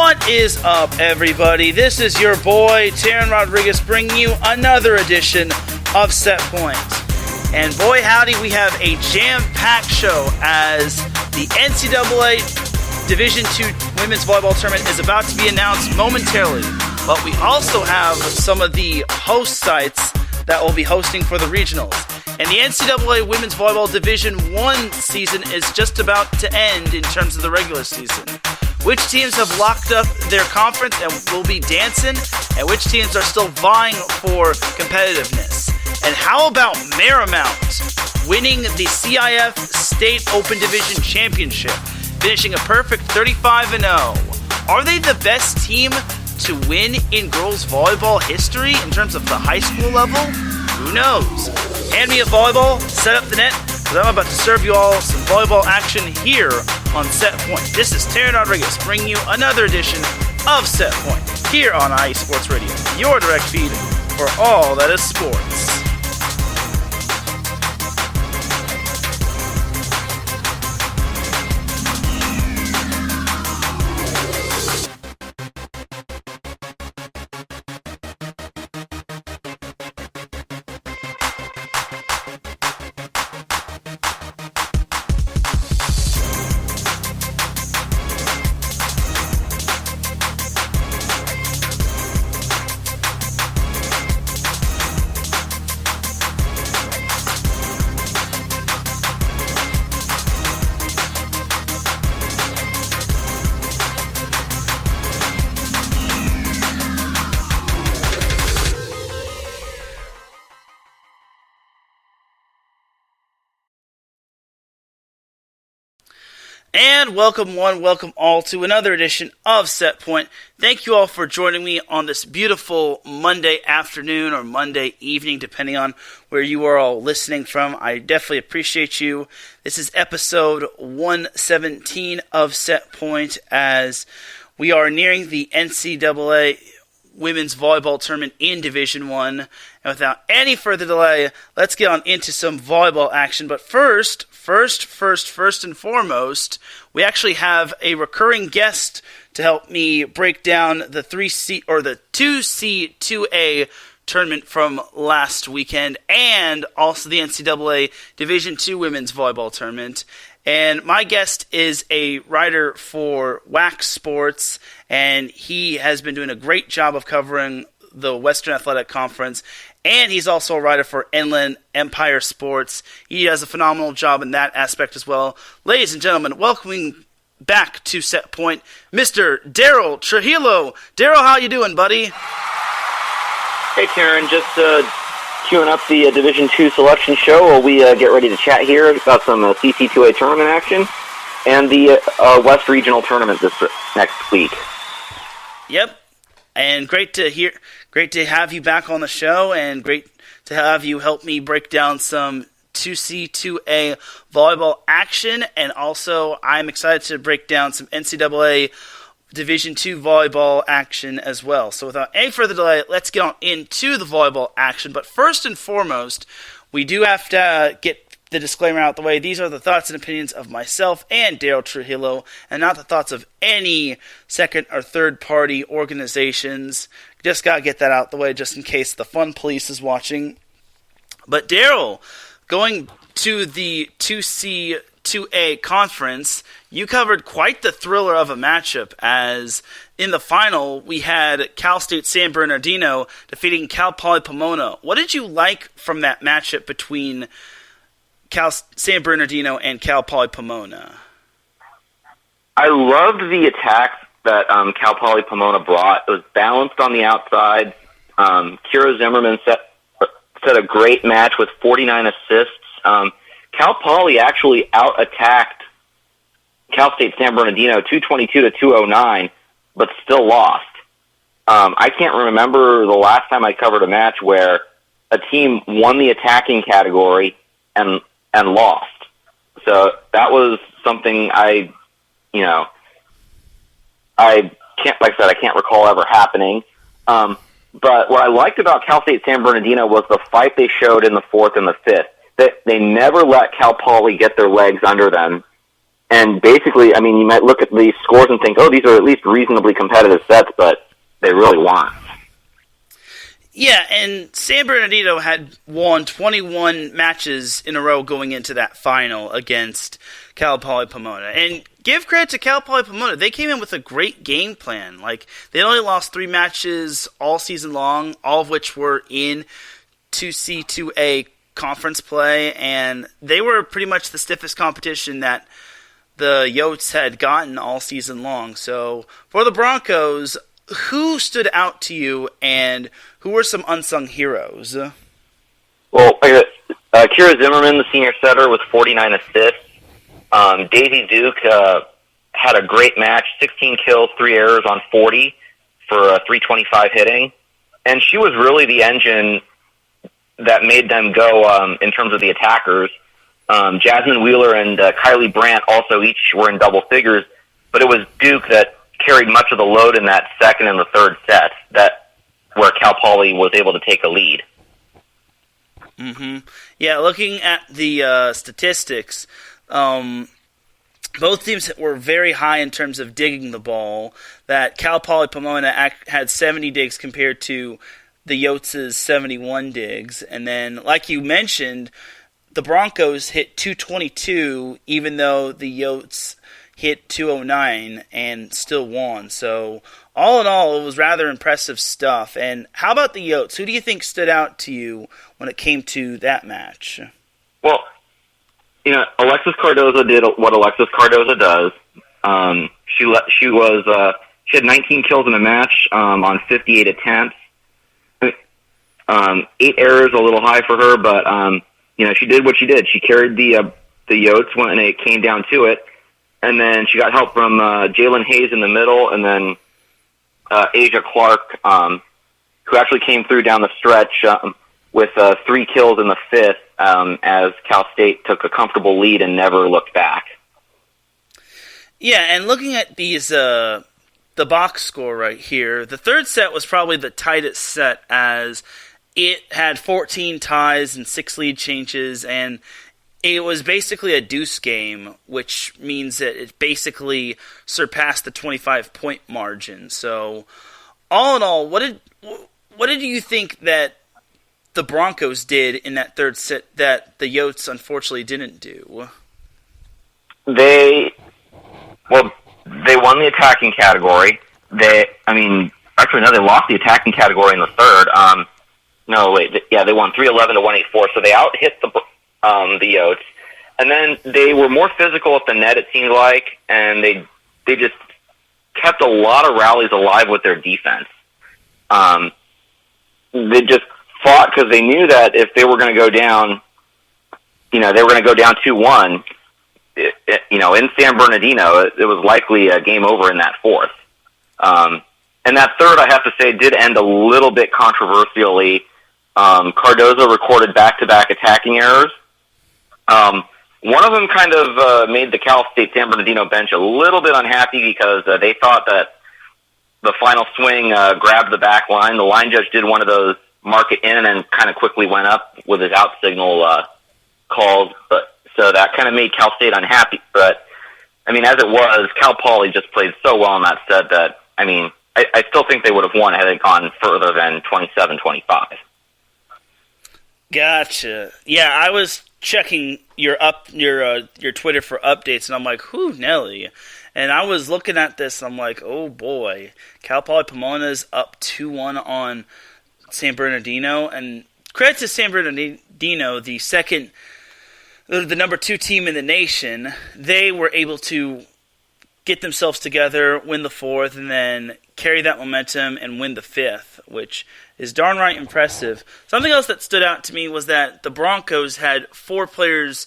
What is up, everybody? This is your boy, Teran Rodriguez, bringing you another edition of Set Point. And boy, howdy, we have a jam-packed show as the NCAA Division II Women's Volleyball Tournament is about to be announced momentarily. But we also have some of the host sites that will be hosting for the regionals. And the NCAA Women's Volleyball Division I season is just about to end in terms of the regular season. Which teams have locked up their conference and will be dancing, and which teams are still vying for competitiveness? And how about Marymount winning the CIF State Open Division Championship, finishing a perfect 35-0? Are they the best team to win in girls volleyball history in terms of the high school level? Who knows? Hand me a volleyball, set up the net, because I'm about to serve you all some volleyball action here on Set Point. This is Teran Rodriguez bringing you another edition of Set Point here on IE Sports Radio, your direct feed for all that is sports. And welcome all to another edition of Set Point. Thank you all for joining me on this beautiful Monday afternoon or Monday evening, depending on where you are all listening from. I definitely appreciate you. This is episode 117 of Set Point as we are nearing the NCAA Women's Volleyball Tournament in Division I. And without any further delay, let's get on into some volleyball action. But first and foremost, we actually have a recurring guest to help me break down the 3C or the 2C2A tournament from last weekend and also the NCAA Division II Women's Volleyball Tournament. And my guest is a writer for Wax Sports, and he has been doing a great job of covering the Western Athletic Conference, and he's also a writer for Inland Empire Sports. He does a phenomenal job in that aspect as well. Ladies and gentlemen, welcoming back to Set Point, Mr. Derryl Trujillo. Derryl, how you doing, buddy? Hey, Teran, just queuing up the Division II selection show while we get ready to chat here about some CCAA Tournament action and the West Regional Tournament this next week. Yep, and great to have you back on the show, and great to have you help me break down some 2C2A volleyball action, and also I'm excited to break down some NCAA Division II volleyball action as well. So without any further delay, let's get on into the volleyball action. But first and foremost, we do have to get the disclaimer out the way. These are the thoughts and opinions of myself and Derryl Trujillo, and not the thoughts of any second or third party organizations. Just gotta get that out the way just in case the fun police is watching. But Derryl, going to the 2C2A conference, you covered quite the thriller of a matchup, as in the final we had Cal State San Bernardino defeating Cal Poly Pomona. What did you like from that matchup between Cal San Bernardino and Cal Poly Pomona? I loved the attack that Cal Poly Pomona brought. It was balanced on the outside. Kira Zimmerman set a great match with 49 assists. Cal Poly actually out-attacked Cal State San Bernardino 222-209, but still lost. I can't remember the last time I covered a match where a team won the attacking category and lost. So that was something I can't, like I said, I can't recall ever happening. But what I liked about Cal State San Bernardino was the fight they showed in the fourth and the fifth. They never let Cal Poly get their legs under them And basically, I mean, you might look at these scores and think, oh, these are at least reasonably competitive sets, but they really weren't. Yeah, and San Bernardino had won 21 matches in a row going into that final against Cal Poly Pomona. And give credit to Cal Poly Pomona. They came in with a great game plan. Like, they only lost 3 matches all season long, all of which were in 2C2A conference play, and they were pretty much the stiffest competition that the Yotes had gotten all season long. So, for the Broncos, who stood out to you, and who were some unsung heroes? Well, Kira Zimmerman, the senior setter, with 49 assists. Daisy Duke had a great match, 16 kills, 3 errors on 40 for 325 hitting. And she was really the engine that made them go in terms of the attackers. Jasmine Wheeler and Kylie Brandt also each were in double figures, but it was Duke that carried much of the load in that second and the third set, where Cal Poly was able to take a lead. Mm-hmm. Yeah, looking at the statistics, both teams were very high in terms of digging the ball. That Cal Poly Pomona had 70 digs compared to the Yotes' 71 digs. And then, like you mentioned, the Broncos hit 222, even though the Yotes hit 209 and still won. So, all in all, it was rather impressive stuff. And how about the Yotes? Who do you think stood out to you when it came to that match? Well, Alexis Cardoza did what Alexis Cardoza does. She had 19 kills in a match on 58 attempts. 8 errors, a little high for her, but she did what she did. She carried the Yotes when it came down to it. And then she got help from Jalen Hayes in the middle, and then Asia Clark, who actually came through down the stretch with 3 kills in the 5th as Cal State took a comfortable lead and never looked back. Yeah, and looking at these the box score right here, the third set was probably the tightest set, as it had 14 ties and 6 lead changes, and it was basically a deuce game, which means that it basically surpassed the 25-point margin. So, all in all, what did you think that the Broncos did in that third set that the Yotes unfortunately didn't do? They won the attacking category. They lost the attacking category in the third. They won 311 to 184, so they out-hit the Yotes. And then they were more physical at the net, it seemed like, and they just kept a lot of rallies alive with their defense. They just fought because they knew that if they were going to go down, they were going to go down 2-1, in San Bernardino, it was likely a game over in that fourth. And that third, I have to say, did end a little bit controversially. Cardoza recorded back-to-back attacking errors. One of them kind of made the Cal State San Bernardino bench a little bit unhappy because they thought that the final swing grabbed the back line. The line judge did one of those mark it in and kind of quickly went up with his out signal calls. So that kind of made Cal State unhappy. But, as it was, Cal Poly just played so well in that set that, I still think they would have won had it gone further than 27-25. Gotcha. Yeah, I was checking your Twitter for updates, and I'm like, whoo, Nelly. And I was looking at this, and I'm like, oh boy, Cal Poly Pomona's up 2-1 on San Bernardino. And credit to San Bernardino, the number 2 team in the nation. They were able to get themselves together, win the fourth, and then carry that momentum and win the fifth, which is darn right impressive. Something else that stood out to me was that the Broncos had 4 players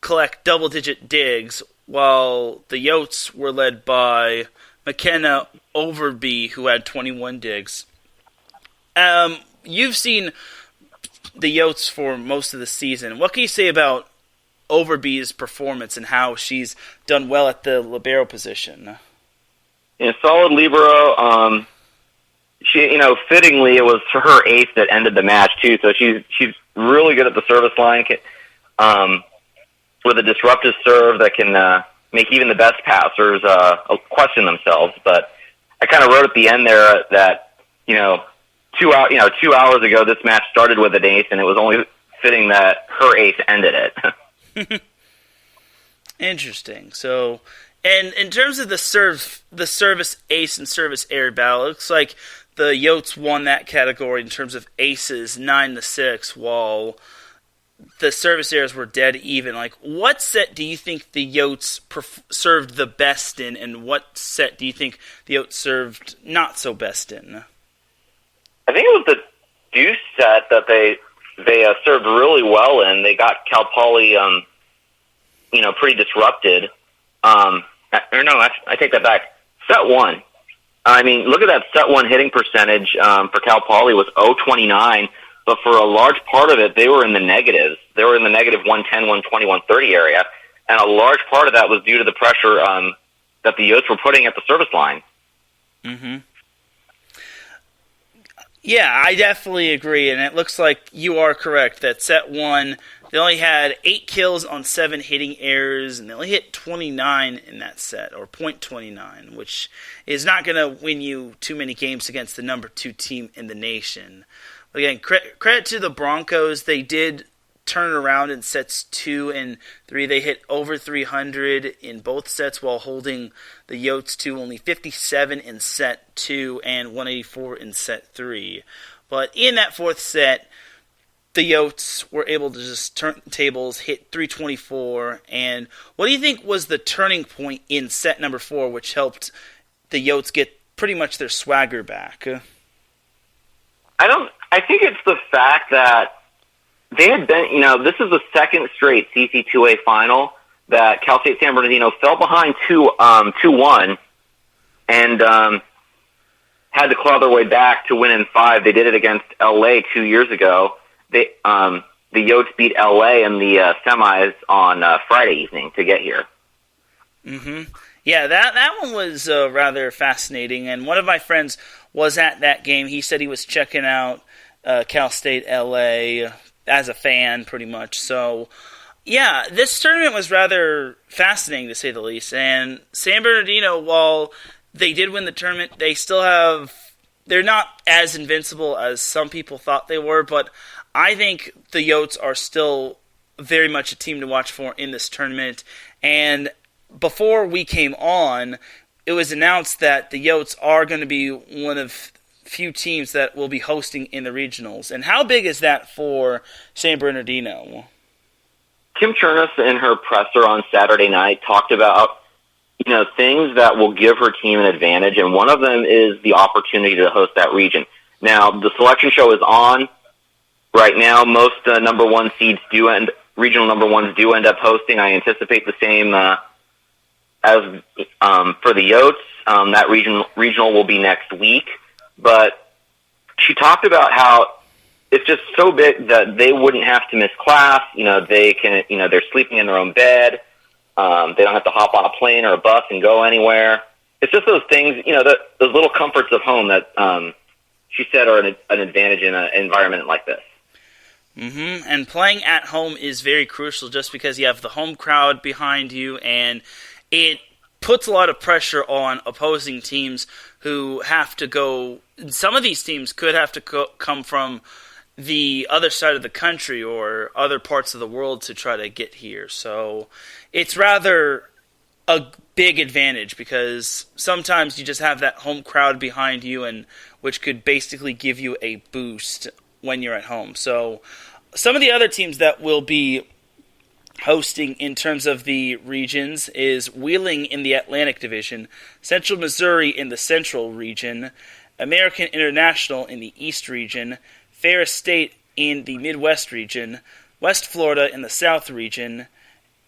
collect double-digit digs, while the Yotes were led by McKenna Overby, who had 21 digs. You've seen the Yotes for most of the season. What can you say about Overby's performance and how she's done well at the libero position? Yeah, solid libero. She, fittingly, it was her ace that ended the match too. So she's really good at the service line, with a disruptive serve that can make even the best passers question themselves. But I kind of wrote at the end there that 2 hours ago this match started with an ace, and it was only fitting that her ace ended it. Interesting. So, and in terms of the service ace and service error battle, it looks like the Yotes won that category in terms of aces 9-6, while the service errors were dead even. Like, what set do you think the Yotes served the best in, and what set do you think the Yotes served not so best in? I think it was the deuce set that they served really well in. They got Cal Poly, pretty disrupted. I take that back. Set one. I mean, look at that set one hitting percentage for Cal Poly was .029, but for a large part of it, they were in the negatives. They were in the negative 110, 120, 130 area, and a large part of that was due to the pressure that the Yotes were putting at the service line. Mm-hmm. Yeah, I definitely agree, and it looks like you are correct that set one, they only had 8 kills on 7 hitting errors, and they only hit 29 in that set, or .29, which is not going to win you too many games against the number 2 team in the nation. But again, credit to the Broncos. They did turn around in sets 2 and 3. They hit over 300 in both sets while holding the Yotes to only 57 in set 2 and 184 in set 3. But in that fourth set, the Yotes were able to just turn tables, hit 324. And what do you think was the turning point in set number 4, which helped the Yotes get pretty much their swagger back? I think it's the fact that they had been, this is the second straight CC2A final that Cal State San Bernardino fell behind 2-1 and had to claw their way back to win in 5. They did it against LA 2 years ago. The Yotes beat LA in the semis on Friday evening to get here. Mm-hmm. Yeah, that one was rather fascinating, and one of my friends was at that game. He said he was checking out Cal State LA as a fan, pretty much. So, yeah, this tournament was rather fascinating, to say the least. And San Bernardino, while they did win the tournament, they're not as invincible as some people thought they were, but I think the Yotes are still very much a team to watch for in this tournament. And before we came on, it was announced that the Yotes are going to be one of few teams that will be hosting in the regionals. And how big is that for San Bernardino? Kim Chernis in her presser on Saturday night talked about, things that will give her team an advantage, and one of them is the opportunity to host that region. Now, the selection show is on right now. Most number 1 seeds regional number 1s do end up hosting. I anticipate the same as for the Yotes. That regional will be next week. But she talked about how it's just so big that they wouldn't have to miss class. They can, they're sleeping in their own bed. They don't have to hop on a plane or a bus and go anywhere. It's just those things, those little comforts of home that she said are an advantage in an environment like this. Mm-hmm. And playing at home is very crucial just because you have the home crowd behind you, and it puts a lot of pressure on opposing teams who have to go. Some of these teams could have to come from the other side of the country or other parts of the world to try to get here. So it's rather a big advantage because sometimes you just have that home crowd behind you, and which could basically give you a boost when you're at home. So some of the other teams that will be hosting in terms of the regions is Wheeling in the Atlantic Division, Central Missouri in the Central Region, American International in the East Region, Ferris State in the Midwest Region, West Florida in the South Region,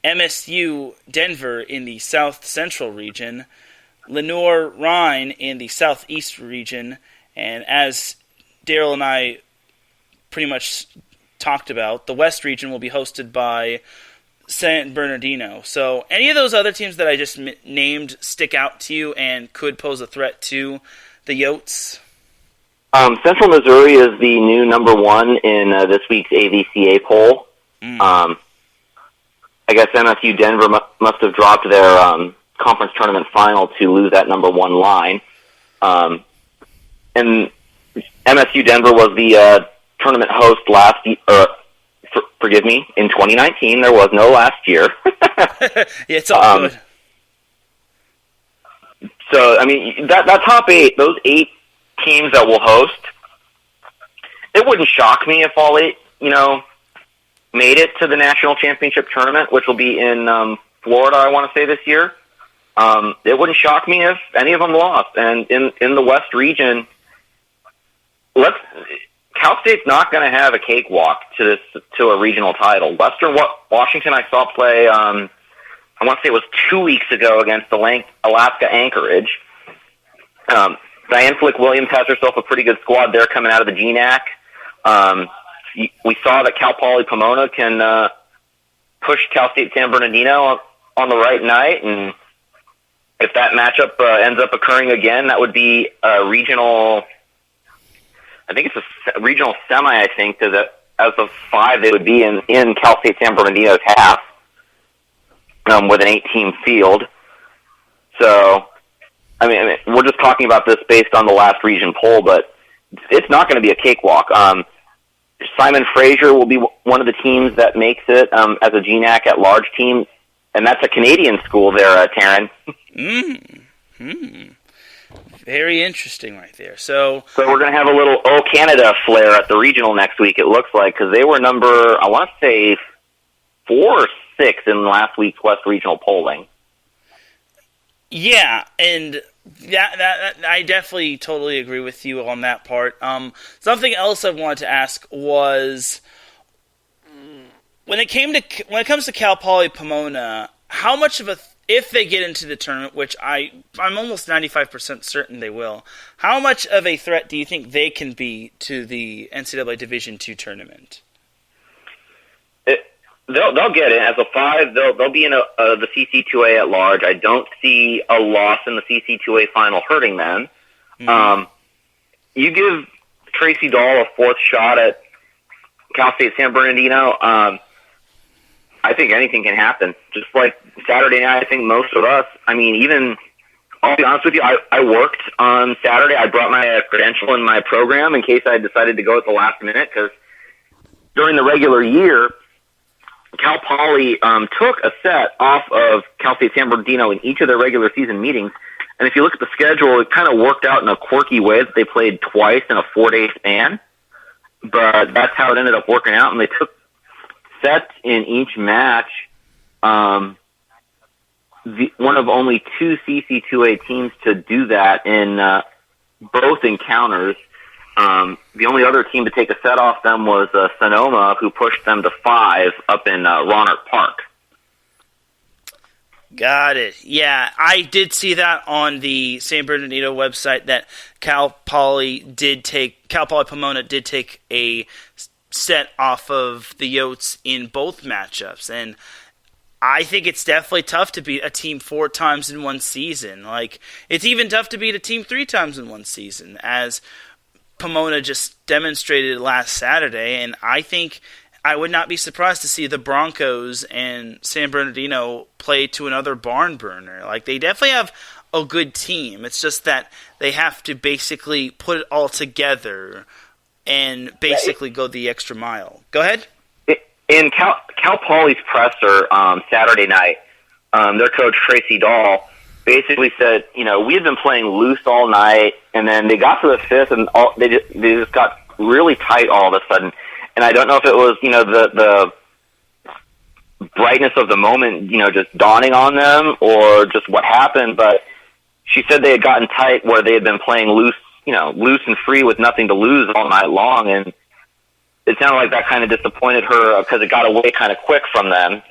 MSU Denver in the South Central Region, Lenoir-Rhyne in the Southeast Region, and as Derryl and I pretty much talked about, the West Region will be hosted by San Bernardino. So any of those other teams that I just named stick out to you and could pose a threat to the Yotes? Central Missouri is the new number 1 in this week's AVCA poll. I guess MSU Denver must have dropped their conference tournament final to lose that number one line. And MSU Denver was the tournament host in 2019. There was no last year. Yeah, it's all good. So, I mean, that top 8, those 8 teams that will host, it wouldn't shock me if all 8, made it to the national championship tournament, which will be in Florida, I want to say, this year. It wouldn't shock me if any of them lost. And in the West region, Cal State's not going to have a cakewalk to a regional title. Western Washington I saw play, I want to say it was 2 weeks ago against the Alaska Anchorage. Diane Flick-Williams has herself a pretty good squad there coming out of the GNAC. We saw that Cal Poly Pomona can push Cal State San Bernardino on the right night, and if that matchup ends up occurring again, that would be a regional. I think it's a regional semi. I think as of 5, they would be in Cal State San Bernardino's half with an 8-team field. So, I mean, we're just talking about this based on the last region poll, but it's not going to be a cakewalk. Simon Fraser will be one of the teams that makes it as a GNAC at large team, and that's a Canadian school there, Teran. Very interesting right there. So we're going to have a little Canada flair at the regional next week, it looks like, because they were number, I want to say, 4 or 6 in last week's West Regional polling. Yeah, and that I definitely totally agree with you on that part. Something else I wanted to ask was when it comes to Cal Poly Pomona, how much of if they get into the tournament, which I'm almost 95% certain they will, how much of a threat do you think they can be to the NCAA Division II tournament? They'll get in as a 5. They'll be in the CC2A at large. I don't see a loss in the CC2A final hurting them. Mm-hmm. You give Tracy Dahl a 4th shot at Cal State San Bernardino. I think anything can happen. Just like Saturday night, I think most of us. I mean, even I'll be honest with you, I worked on Saturday. I brought my credential in my program in case I decided to go at the last minute because during the regular year, Cal Poly took a set off of Cal State San Bernardino in each of their regular season meetings. And if you look at the schedule, it kind of worked out in a quirky way that they played twice in a 4-day span. But that's how it ended up working out. And they took sets in each match. One of only 2 CC2A teams to do that in both encounters. The only other team to take a set off them was Sonoma, who pushed them to 5 up in Rohnert Park. Got it. Yeah, I did see that on the San Bernardino website that Cal Poly Pomona did take a set off of the Yotes in both matchups, and I think it's definitely tough to beat a team 4 times in one season. Like, it's even tough to beat a team 3 times in one season, as Pomona just demonstrated last Saturday, and I think I would not be surprised to see the Broncos and San Bernardino play to another barn burner. Like, they definitely have a good team. It's just that they have to basically put it all together and basically go the extra mile. Go ahead. In Cal Poly's presser Saturday night, their coach Tracy Dahl basically said, we had been playing loose all night, and then they got to the 5th, and they just got really tight all of a sudden. And I don't know if it was, the brightness of the moment, just dawning on them, or just what happened. But she said they had gotten tight where they had been playing loose and free with nothing to lose all night long, and it sounded like that kind of disappointed her because it got away kind of quick from them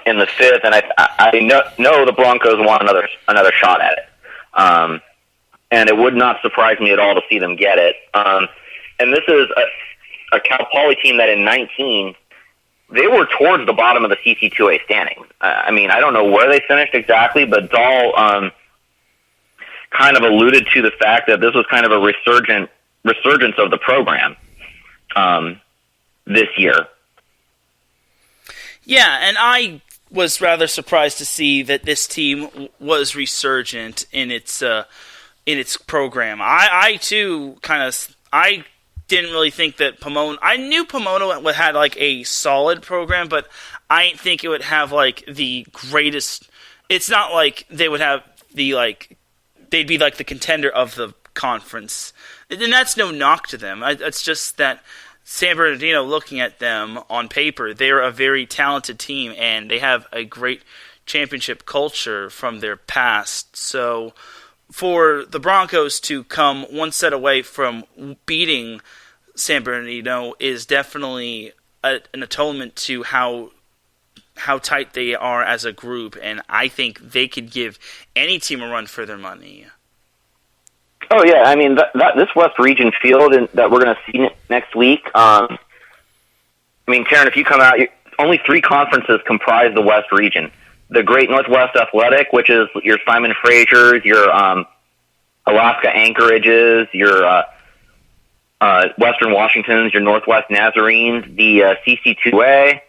in the 5th, and I know the Broncos want another shot at it. And it would not surprise me at all to see them get it. And this is a Cal Poly team that in 19, they were towards the bottom of the CC2A standings. I mean, I don't know where they finished exactly, but Dahl kind of alluded to the fact that this was kind of a resurgence of the program this year. Yeah, and I was rather surprised to see that this team was resurgent in its program. I too I didn't really think that Pomona. I knew Pomona had like a solid program, but I didn't think it would have like the greatest. It's not like they would have the like. They'd be like the contender of the conference, and that's no knock to them. It's just that San Bernardino, looking at them on paper, they're a very talented team, and they have a great championship culture from their past. So for the Broncos to come one set away from beating San Bernardino is definitely an atonement to how tight they are as a group, and I think they could give any team a run for their money. Oh yeah, I mean this West Region field that we're going to see next week. I mean, Teran, if you come out, only 3 conferences comprise the West Region: the Great Northwest Athletic, which is your Simon Frasers, your Alaska Anchorages, your Western Washingtons, your Northwest Nazarenes, the CC2A.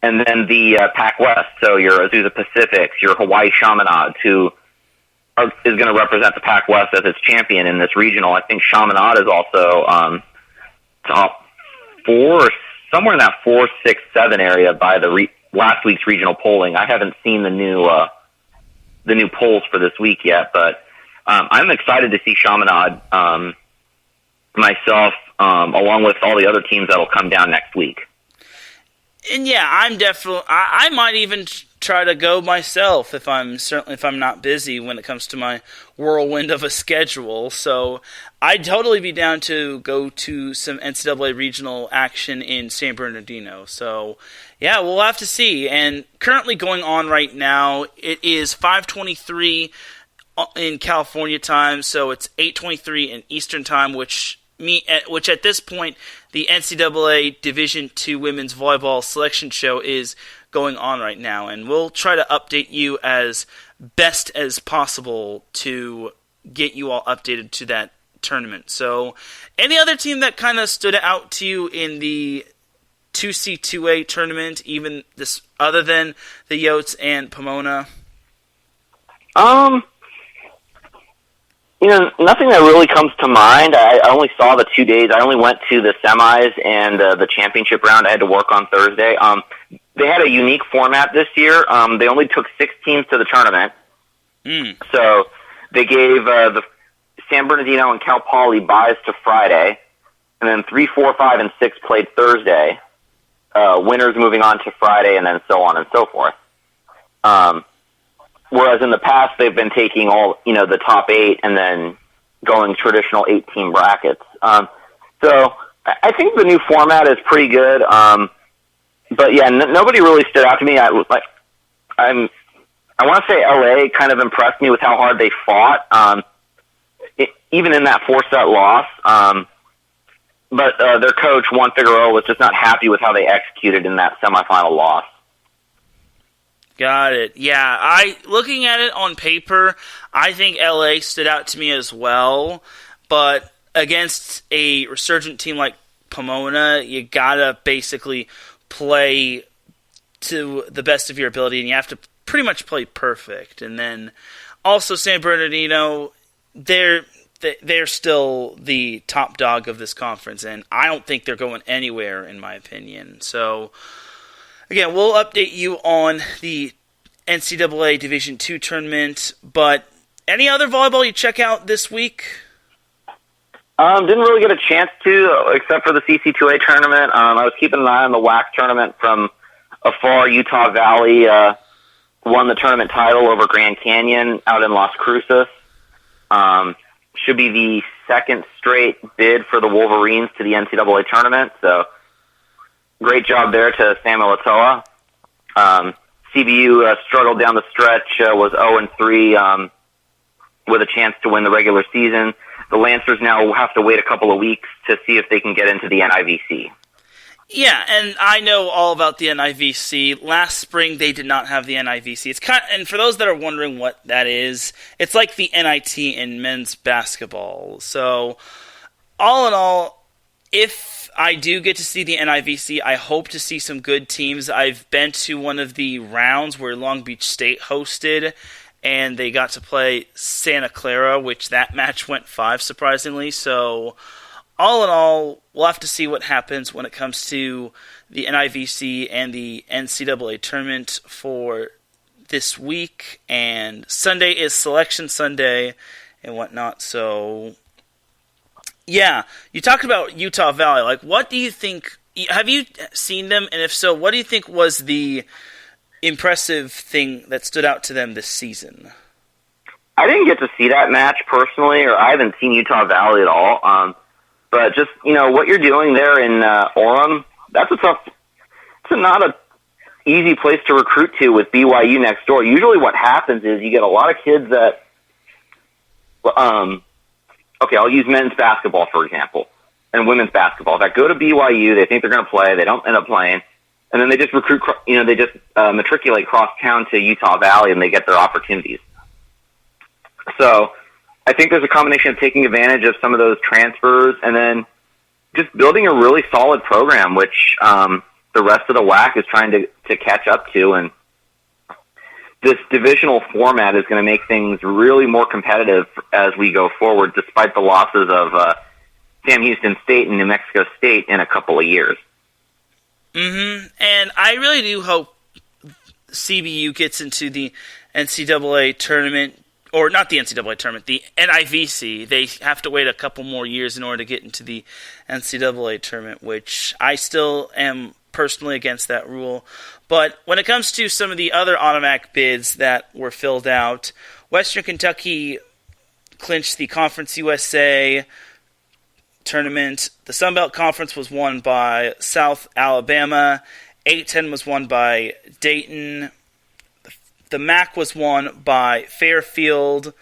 And then the Pac West, so your Azusa Pacifics, your Hawaii Chaminades, who is going to represent the Pac West as its champion in this regional. I think Chaminade is also top 4, or somewhere in that 4, 6, 7 area by the last week's regional polling. I haven't seen the new polls for this week yet, but I'm excited to see Chaminade myself, along with all the other teams that will come down next week. And yeah, I might even try to go myself if I'm not busy when it comes to my whirlwind of a schedule. So I'd totally be down to go to some NCAA regional action in San Bernardino. So yeah, we'll have to see. And currently going on right now, it is 5:23 in California time, so it's 8:23 in Eastern time, which at this point, the NCAA Division II Women's Volleyball Selection Show is going on right now, and we'll try to update you as best as possible to get you all updated to that tournament. So, any other team that kind of stood out to you in the 2C2A tournament, even this other than the Yotes and Pomona? Nothing that really comes to mind. I only saw the 2 days. I only went to the semis and the championship round. I had to work on Thursday. They had a unique format this year. They only took 6 teams to the tournament. So they gave the San Bernardino and Cal Poly buys to Friday, and then 3, 4, 5, and 6 played Thursday. Winners moving on to Friday, and then so on and so forth. Whereas in the past, they've been taking all, the top 8 and then going traditional 8-team brackets. So I think the new format is pretty good. But yeah, nobody really stood out to me. I want to say LA kind of impressed me with how hard they fought, even in that 4-set loss. But their coach, Juan Figueroa, was just not happy with how they executed in that semifinal loss. Got it. Yeah, looking at it on paper, I think LA stood out to me as well. But against a resurgent team like Pomona, you gotta basically play to the best of your ability, and you have to pretty much play perfect. And then also San Bernardino, they're still the top dog of this conference, and I don't think they're going anywhere, in my opinion. So again, we'll update you on the NCAA Division II tournament, but any other volleyball you check out this week? Didn't really get a chance to, except for the CC2A tournament. I was keeping an eye on the WAC tournament from afar. Utah Valley won the tournament title over Grand Canyon out in Las Cruces. Should be the 2nd straight bid for the Wolverines to the NCAA tournament, so great job there to Samuel Atoa. CBU struggled down the stretch, was 0-3 with a chance to win the regular season. The Lancers now will have to wait a couple of weeks to see if they can get into the NIVC. Yeah, and I know all about the NIVC. Last spring, they did not have the NIVC. And for those that are wondering what that is, it's like the NIT in men's basketball. So, all in all, if I do get to see the NIVC, I hope to see some good teams. I've been to one of the rounds where Long Beach State hosted, and they got to play Santa Clara, which that match went 5, surprisingly. So, all in all, we'll have to see what happens when it comes to the NIVC and the NCAA Tournament for this week. And Sunday is Selection Sunday and whatnot. So, yeah, you talked about Utah Valley. Like, what do you think? Have you seen them? And if so, what do you think was the impressive thing that stood out to them this season? I didn't get to see that match personally, or I haven't seen Utah Valley at all. But just, what you're doing there in Orem, that's a tough, it's not a easy place to recruit to with BYU next door. Usually what happens is you get a lot of kids that, okay, I'll use men's basketball, for example, and women's basketball, that go to BYU, they think they're going to play, they don't end up playing, and then they just recruit, they just matriculate cross-town to Utah Valley, and they get their opportunities. So I think there's a combination of taking advantage of some of those transfers and then just building a really solid program, which the rest of the WAC is trying to catch up to. And this divisional format is going to make things really more competitive as we go forward, despite the losses of Sam Houston State and New Mexico State in a couple of years. Mm-hmm. And I really do hope CBU gets into the NCAA tournament, or not the NCAA tournament, the NIVC. They have to wait a couple more years in order to get into the NCAA tournament, which I still am personally against that rule. But when it comes to some of the other automatic bids that were filled out, Western Kentucky clinched the Conference USA tournament. The Sun Belt Conference was won by South Alabama. 8-10 was won by Dayton. The MAC was won by Fairfield.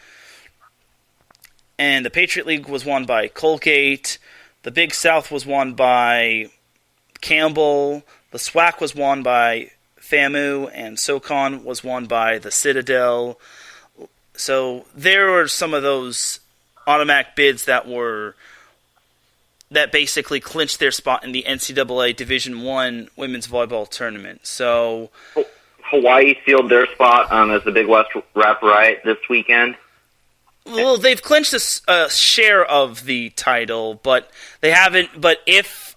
And the Patriot League was won by Colgate. The Big South was won by Campbell. The SWAC was won by FAMU. And SoCon was won by the Citadel. So there were some of those automatic bids that basically clinched their spot in the NCAA Division I women's volleyball tournament. So Hawaii sealed their spot as the Big West rep, right, this weekend? Well, they've clinched a share of the title, but they haven't. But if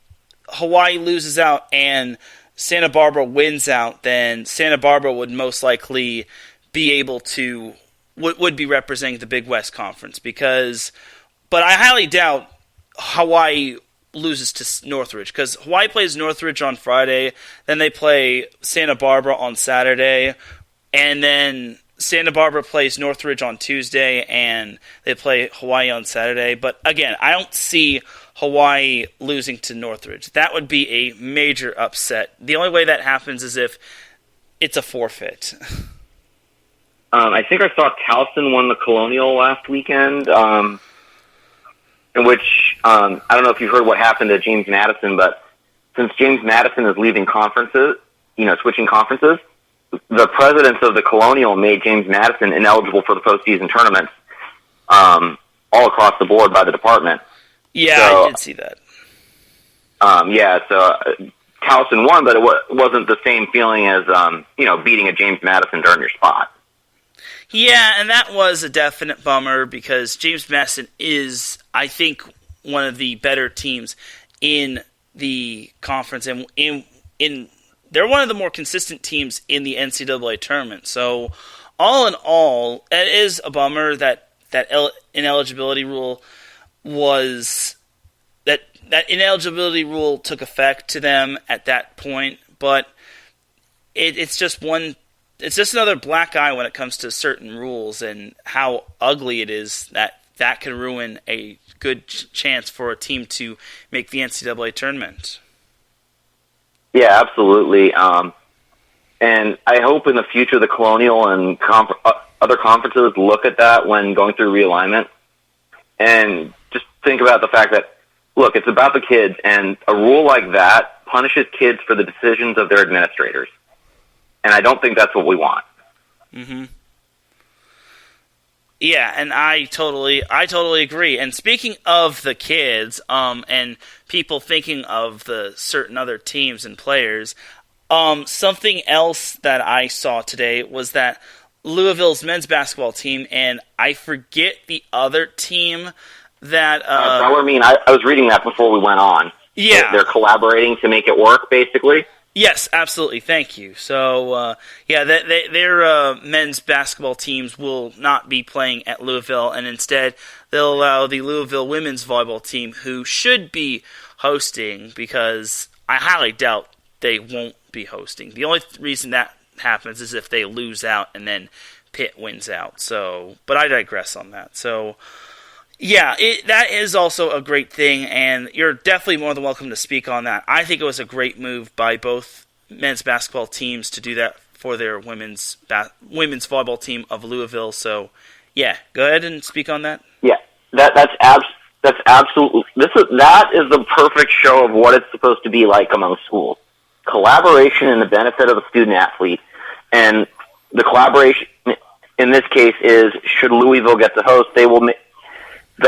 Hawaii loses out and Santa Barbara wins out, then Santa Barbara would most likely be able to would be representing the Big West Conference but I highly doubt Hawaii loses to Northridge, because Hawaii plays Northridge on Friday, then they play Santa Barbara on Saturday, and then Santa Barbara plays Northridge on Tuesday, and they play Hawaii on Saturday. But again, I don't see Hawaii losing to Northridge. That would be a major upset. The only way that happens is if it's a forfeit. I think I saw Towson won the Colonial last weekend, in which, I don't know if you've heard what happened to James Madison, but since James Madison is leaving conferences, switching conferences, the presidents of the Colonial made James Madison ineligible for the postseason tournaments, all across the board by the department. Yeah, so, I did see that. So Towson won, but it wasn't the same feeling as, beating a James Madison during your spot. Yeah, and that was a definite bummer because James Madison is, I think, one of the better teams in the conference, and they're one of the more consistent teams in the NCAA tournament. So, all in all, it is a bummer that ineligibility rule took effect to them at that point, but it's just another black eye when it comes to certain rules and how ugly it is that can ruin a good chance for a team to make the NCAA tournament. Yeah, absolutely. And I hope in the future the Colonial and other conferences look at that when going through realignment and just think about the fact that, look, it's about the kids, and a rule like that punishes kids for the decisions of their administrators. And I don't think that's what we want. Mm-hmm. Yeah, and I totally agree. And speaking of the kids, and people thinking of the certain other teams and players, something else that I saw today was that Louisville's men's basketball team, and I forget the other team that... Bellarmine, I was reading that before we went on. Yeah. They're collaborating to make it work, basically. Yes, absolutely. Thank you. So, their men's basketball teams will not be playing at Louisville, and instead they'll allow the Louisville women's volleyball team, who should be hosting, because I highly doubt they won't be hosting. The only reason that happens is if they lose out and then Pitt wins out. So, but I digress on that. So, yeah, that is also a great thing, and you're definitely more than welcome to speak on that. I think it was a great move by both men's basketball teams to do that for their women's volleyball team of Louisville. So, yeah, go ahead and speak on that. Yeah, that's absolutely that is the perfect show of what it's supposed to be like among schools. Collaboration in the benefit of the student athlete, and the collaboration in this case is, should Louisville get the host, they'll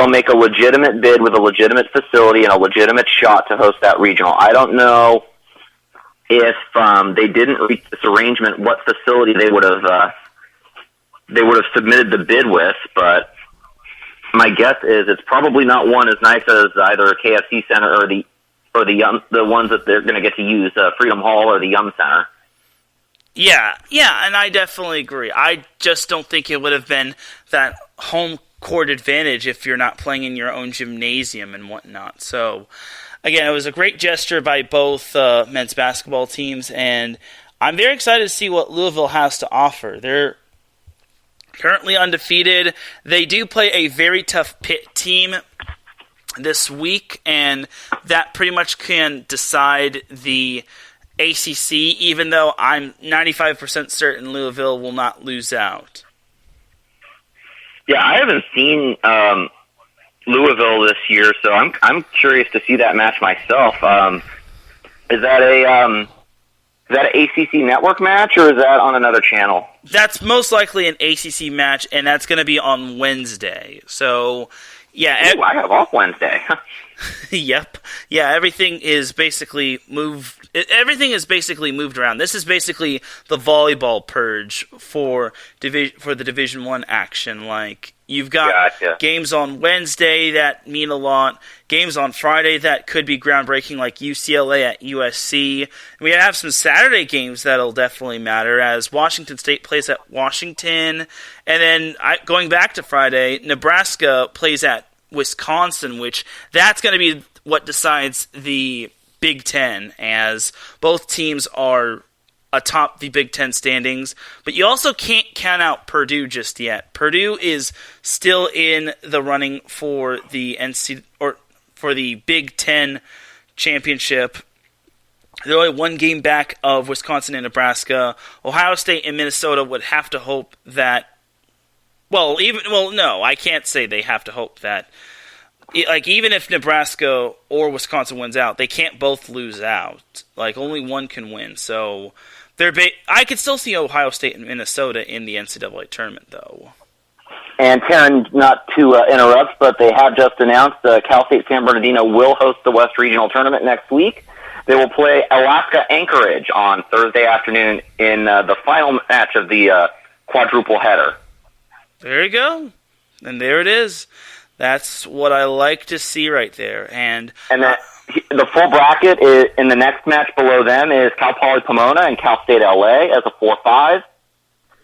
make a legitimate bid with a legitimate facility and a legitimate shot to host that regional. I don't know if they didn't reach this arrangement, what facility they would have submitted the bid with, but my guess is it's probably not one as nice as either KFC Center or the ones that they're going to get to use, Freedom Hall or the Yum Center. Yeah, and I definitely agree. I just don't think it would have been that home court advantage if you're not playing in your own gymnasium and whatnot. So, again, it was a great gesture by both men's basketball teams, and I'm very excited to see what Louisville has to offer. They're currently undefeated. They do play a very tough Pitt team this week, and that pretty much can decide the ACC, even though I'm 95% certain Louisville will not lose out. Yeah, I haven't seen Louisville this year, so I'm curious to see that match myself. Is that an ACC network match, or is that on another channel? That's most likely an ACC match, and that's going to be on Wednesday. So, yeah. Ooh, I have off Wednesday. Yep. Yeah, everything is basically moved around. This is basically the volleyball purge for the Division 1 action. Like, you've got games on Wednesday that mean a lot, games on Friday that could be groundbreaking, like UCLA at USC. We have some Saturday games that'll definitely matter, as Washington State plays at Washington, and then going back to Friday, Nebraska plays at Wisconsin, which that's going to be what decides the Big Ten, as both teams are atop the Big Ten standings. But you also can't count out Purdue just yet. Purdue is still in the running for the for the Big Ten championship. They're only one game back of Wisconsin and Nebraska. Ohio State and Minnesota would have to hope that. No, I can't say they have to hope that. Like, even if Nebraska or Wisconsin wins out, they can't both lose out. Like, only one can win. So, I could still see Ohio State and Minnesota in the NCAA tournament, though. And Teran, not to interrupt, but they have just announced Cal State San Bernardino will host the West Regional Tournament next week. They will play Alaska Anchorage on Thursday afternoon in the final match of the quadruple header. There you go. And there it is. That's what I like to see right there. And the full bracket in the next match below them is Cal Poly Pomona and Cal State LA as a 4-5.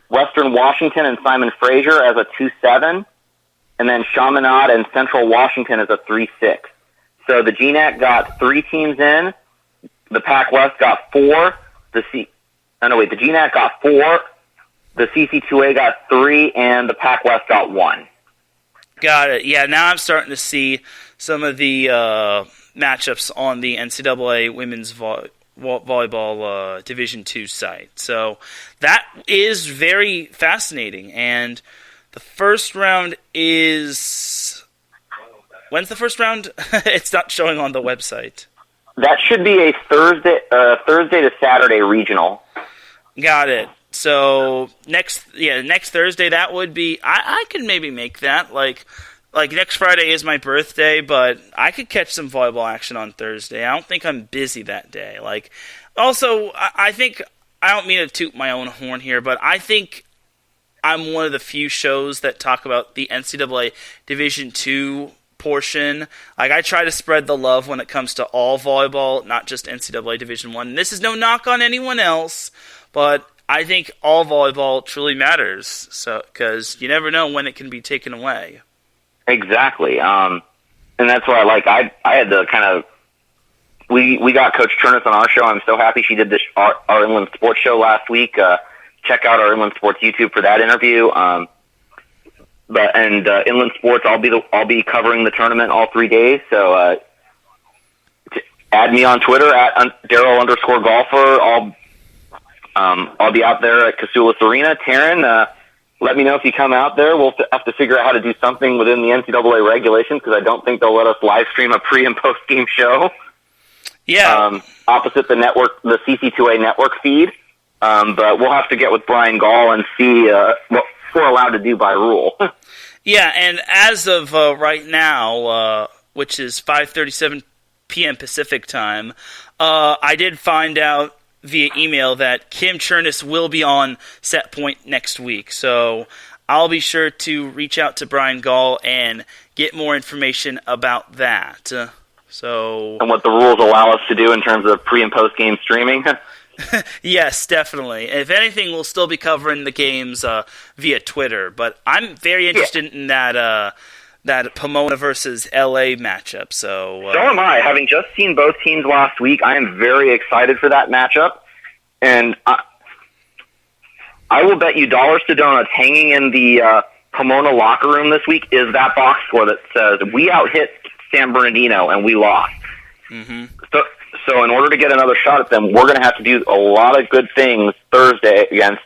Western Washington and Simon Fraser as a 2-7. And then Chaminade and Central Washington as a 3-6. So the GNAC got 3 teams in. The Pac West got 4. The GNAC got 4. The CC2A got 3, and the Pac West got 1. Got it. Yeah, now I'm starting to see some of the matchups on the NCAA Women's Volleyball Division 2 site. So that is very fascinating. And the first round is... When's the first round? It's not showing on the website. That should be a Thursday to Saturday regional. Got it. So next Thursday, that would be. I could maybe make that. Like next Friday is my birthday, but I could catch some volleyball action on Thursday. I don't think I'm busy that day. Like, also, I think I don't mean to toot my own horn here, but I think I'm one of the few shows that talk about the NCAA Division II portion. Like, I try to spread the love when it comes to all volleyball, not just NCAA Division I. And this is no knock on anyone else, but I think all volleyball truly matters. So, because you never know when it can be taken away. Exactly. And that's why, like, I had to kind of. We got Coach Turnus on our show. I'm so happy she did this our Inland Sports show last week. Check out our Inland Sports YouTube for that interview. Inland Sports, I'll be covering the tournament all 3 days. So add me on Twitter at Derryl_golfer. I'll be out there at Casulas Arena. Teran, let me know if you come out there. We'll have to figure out how to do something within the NCAA regulations because I don't think they'll let us live stream a pre and post game show. Yeah. Opposite the network, the CC2A network feed. But we'll have to get with Brian Gall and see what we're allowed to do by rule. Yeah, and as of right now, which is 5:37 p.m. Pacific time, I did find out via email that Kim Chernus will be on Set Point next week. So I'll be sure to reach out to Brian Gall and get more information about that. And what the rules allow us to do in terms of pre- and post-game streaming? Yes, definitely. If anything, we'll still be covering the games via Twitter. But I'm very interested in that Pomona versus LA matchup. So am I. Having just seen both teams last week, I am very excited for that matchup. And I will bet you dollars to donuts hanging in the Pomona locker room this week is that box score that says, we out-hit San Bernardino and we lost. Mm-hmm. So in order to get another shot at them, we're going to have to do a lot of good things Thursday against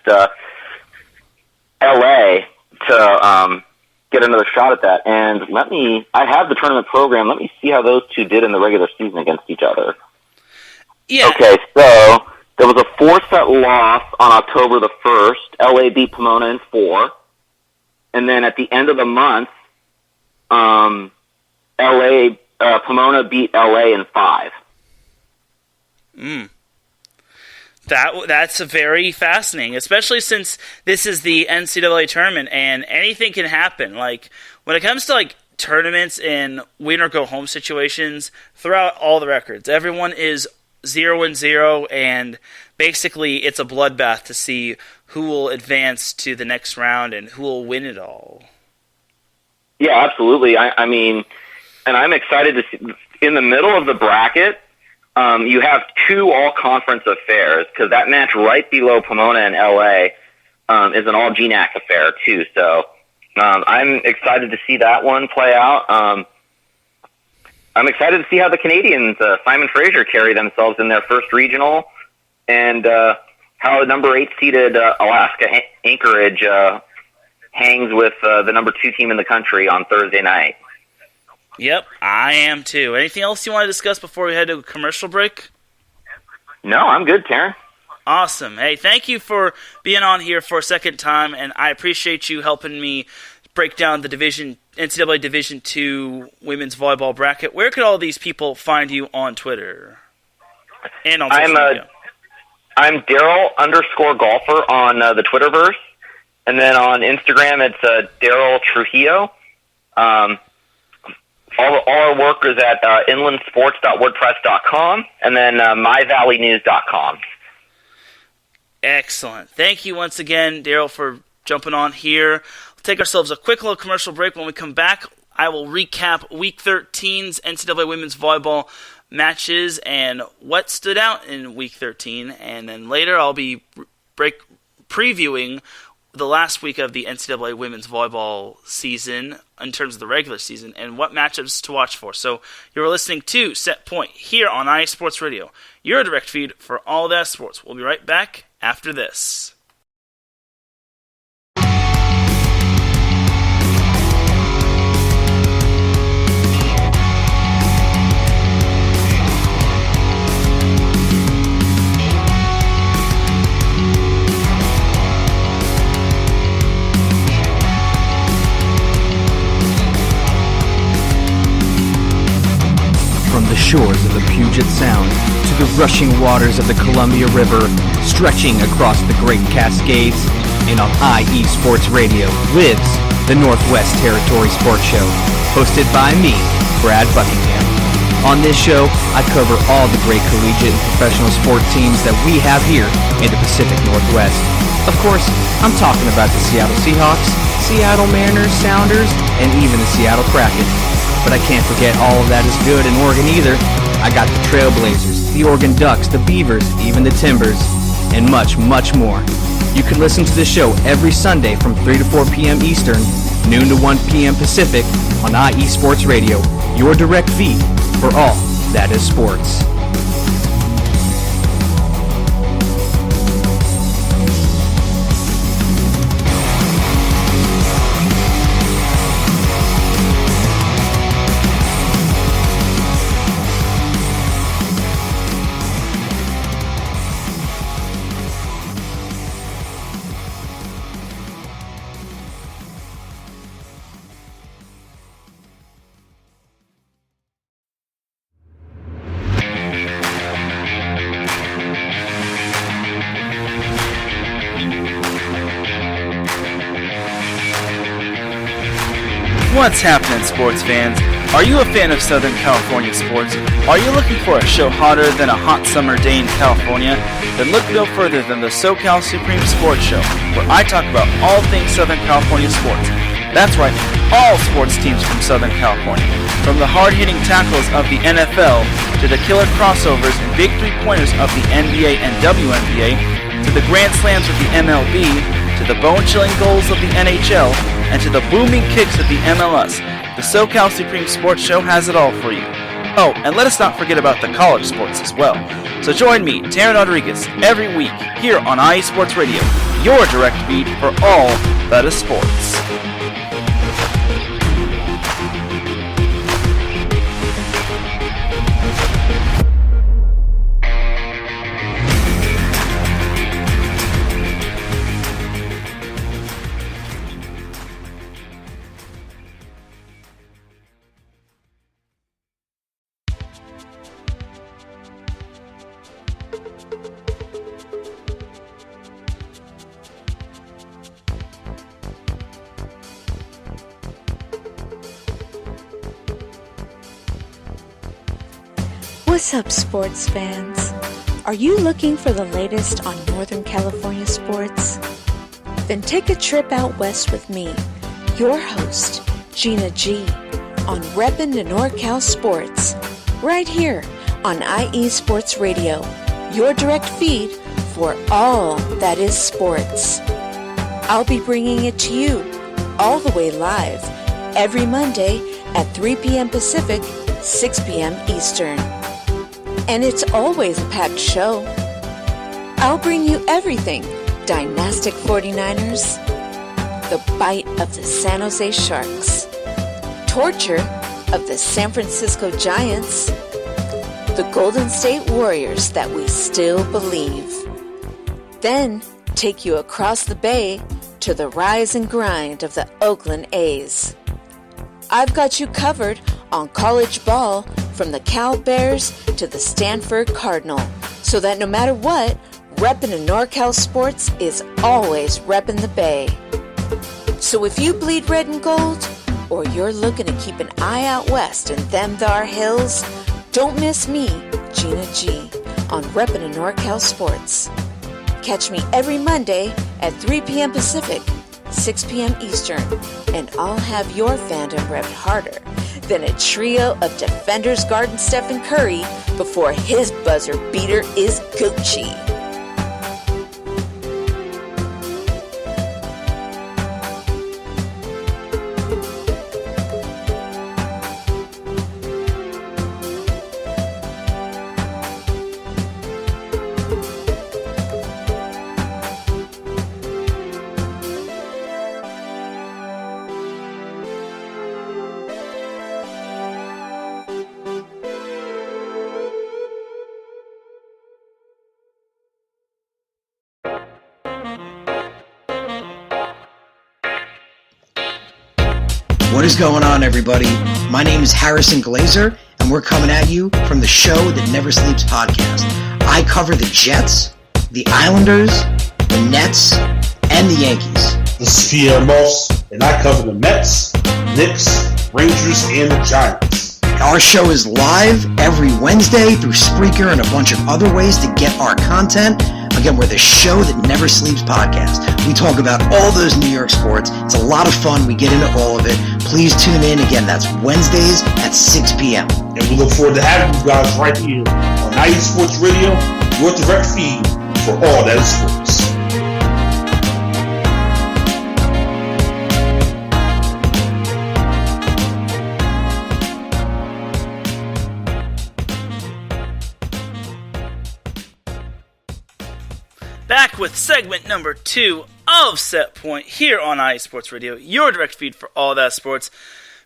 LA to get another shot at that. And I have the tournament program. Let me see how those two did in the regular season against each other. Yeah. Okay, so there was a 4-set loss on October the 1st. LA beat Pomona in 4. And then at the end of the month, Pomona beat LA in 5. That's very fascinating, especially since this is the NCAA tournament and anything can happen. Like, when it comes to like tournaments and win or go home situations, throughout all the records, everyone is 0-0, and basically it's a bloodbath to see who will advance to the next round and who will win it all. Yeah, absolutely. I mean, and I'm excited to see in the middle of the bracket. You have 2 all-conference affairs, because that match right below Pomona and LA is an all-GNAC affair, too. So I'm excited to see that one play out. I'm excited to see how the Canadians, Simon Fraser, carry themselves in their first regional, and how the number 8-seeded Alaska Anchorage hangs with the number 2 team in the country on Thursday night. Yep, I am too. Anything else you want to discuss before we head to a commercial break? No, I'm good, Teran. Awesome. Hey, thank you for being on here for a second time, and I appreciate you helping me break down the NCAA Division II women's volleyball bracket. Where could all these people find you on Twitter and on social media? I'm Derryl_golfer on the Twitterverse, and then on Instagram it's Derryl Trujillo. All our work is at inlandsports.wordpress.com and then myvalleynews.com. Excellent. Thank you once again, Derryl, for jumping on here. We'll take ourselves a quick little commercial break. When we come back, I will recap Week 13's NCAA women's volleyball matches and what stood out in Week 13. And then later I'll be previewing the last week of the NCAA women's volleyball season in terms of the regular season and what matchups to watch for. So you're listening to Set Point here on IA Sports Radio, your direct feed for all that sports. We'll be right back after this. shores of the Puget Sound to the rushing waters of the Columbia River, stretching across the Great Cascades, and on IE Sports Radio lives the Northwest Territory Sports Show, hosted by me, Brad Buckingham. On this show, I cover all the great collegiate and professional sport teams that we have here in the Pacific Northwest. Of course, I'm talking about the Seattle Seahawks, Seattle Mariners, Sounders, and even the Seattle Kraken. But I can't forget all of that is good in Oregon either. I got the Trailblazers, the Oregon Ducks, the Beavers, even the Timbers, and much, much more. You can listen to the show every Sunday from 3 to 4 p.m. Eastern, noon to 1 p.m. Pacific on IE Sports Radio, your direct feed for all that is sports. What's happening, sports fans? Are you a fan of Southern California sports? Are you looking for a show hotter than a hot summer day in California? Then look no further than the SoCal Supreme Sports Show, where I talk about all things Southern California sports. That's right, all sports teams from Southern California. From the hard-hitting tackles of the NFL, to the killer crossovers and big three-pointers of the NBA and WNBA, to the grand slams of the MLB, to the bone-chilling goals of the NHL, and to the booming kicks of the MLS, the SoCal Supreme Sports Show has it all for you. Oh, and let us not forget about the college sports as well. So join me, Teran Rodriguez, every week here on IE Sports Radio, your direct feed for all that is sports. What's up, sports fans? Are you looking for the latest on Northern California sports? Then take a trip out west with me, your host, Gina G, on Reppin' the NorCal Sports, right here on IE Sports Radio, your direct feed for all that is sports. I'll be bringing it to you all the way live every Monday at 3 p.m. Pacific, 6 p.m. Eastern. And it's always a packed show. I'll bring you everything Dynastic 49ers, the bite of the San Jose Sharks, torture of the San Francisco Giants, the Golden State Warriors that we still believe. Then take you across the bay to the rise and grind of the Oakland A's. I've got you covered on college ball from the Cal Bears to the Stanford Cardinal, so that no matter what, reppin' in NorCal sports is always reppin' the Bay. So if you bleed red and gold, or you're looking to keep an eye out west in them thar hills, don't miss me, Gina G, on reppin' in NorCal sports. Catch me every Monday at 3 p.m. Pacific, 6 p.m. Eastern, and I'll have your fandom repped harder than a trio of defenders guarding Stephen Curry before his buzzer beater is Gucci. What is going on, everybody? My name is Harrison Glazer, and and we're coming at you from the Show That Never Sleeps podcast. I cover the Jets, the Islanders, the Nets, and the Yankees. This is Pierre Moss, and I cover the Mets, Knicks, Rangers, and the Giants. Our show is live every Wednesday through Spreaker and a bunch of other ways to get our content. Again, we're the Show That Never Sleeps podcast. We talk about all those New York sports. It's a lot of fun. We get into all of it. Please tune in. Again, that's Wednesdays at 6 p.m. And we look forward to having you guys right here on IE Sports Radio, your direct feed for all that is sports. Back with segment number 2 of Set Point here on IE Sports Radio, your direct feed for all that sports.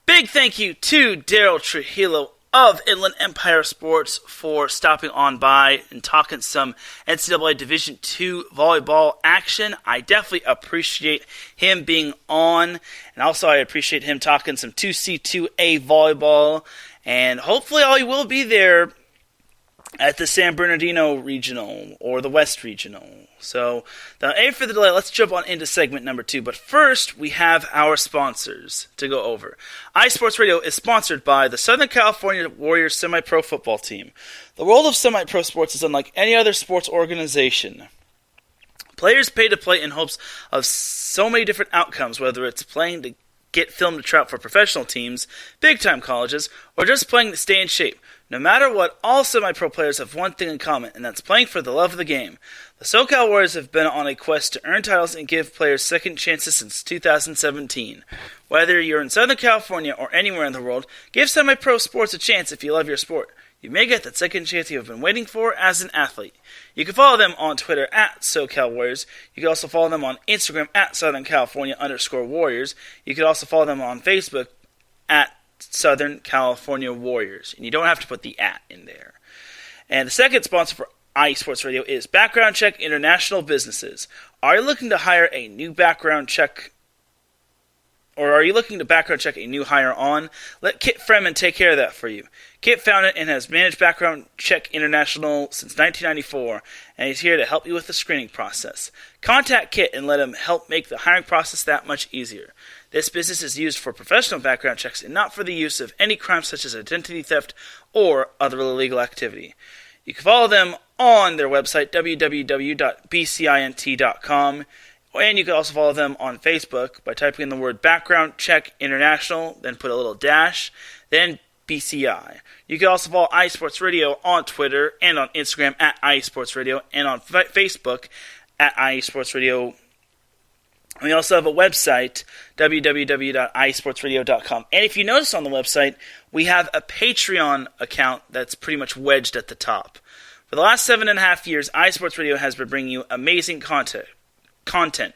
Big thank you to Derryl Trujillo of Inland Empire Sports for stopping on by and talking some NCAA Division II volleyball action. I definitely appreciate him being on, and also I appreciate him talking some 2C2A volleyball, and hopefully all you will be there at the San Bernardino Regional or the West Regional. So, without any further delay, let's jump on into segment number 2. But first, we have our sponsors to go over. iSports Radio is sponsored by the Southern California Warriors Semi-Pro Football Team. The world of semi-pro sports is unlike any other sports organization. Players pay to play in hopes of so many different outcomes, whether it's playing to get film to trout for professional teams, big-time colleges, or just playing to stay in shape. No matter what, all semi-pro players have one thing in common, and that's playing for the love of the game. The SoCal Warriors have been on a quest to earn titles and give players second chances since 2017. Whether you're in Southern California or anywhere in the world, give semi-pro sports a chance if you love your sport. You may get that second chance you have been waiting for as an athlete. You can follow them on Twitter at SoCal Warriors. You can also follow them on Instagram at Southern California_Warriors. You can also follow them on Facebook at Southern California Warriors. And you don't have to put the at in there. And the second sponsor for IE Sports Radio is Background Check International Businesses. Are you looking to hire a new background check, or are you looking to background check a new hire on? Let Kit Freeman take care of that for you. Kit founded and has managed Background Check International since 1994, and he's here to help you with the screening process. Contact Kit and let him help make the hiring process that much easier. This business is used for professional background checks and not for the use of any crimes such as identity theft or other illegal activity. You can follow them on their website, www.bcint.com, and you can also follow them on Facebook by typing in the word Background Check International, then put a little dash, then BCI. You can also follow iSports Radio on Twitter and on Instagram at iSports Radio and on Facebook at iSports Radio. We also have a website, www.isportsradio.com. And if you notice on the website, we have a Patreon account that's pretty much wedged at the top. For the last 7.5 years, iSports Radio has been bringing you amazing content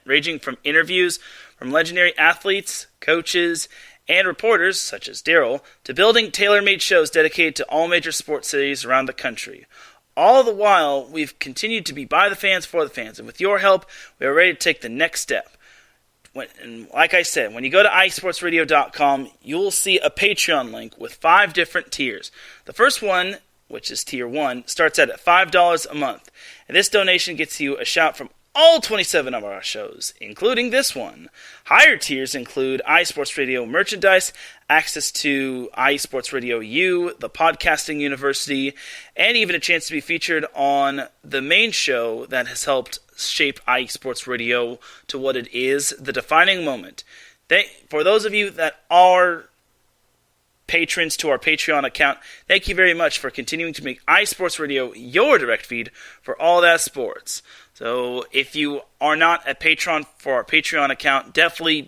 ranging from interviews from legendary athletes, coaches, and reporters, such as Derryl, to building tailor-made shows dedicated to all major sports cities around the country. All the while, we've continued to be by the fans, for the fans, and with your help, we are ready to take the next step. And like I said, when you go to iSportsRadio.com, you'll see a Patreon link with 5 different tiers. The first one, which is Tier 1, starts at $5 a month. And this donation gets you a shout from all 27 of our shows, including this one. Higher tiers include iSports Radio merchandise, access to iSports Radio U, the Podcasting University, and even a chance to be featured on the main show that has helped shape iSports Radio to what it is, The Defining Moment. For those of you that are patrons to our Patreon account, thank you very much for continuing to make iSports Radio your direct feed for all that sports. So if you are not a patron for our Patreon account, definitely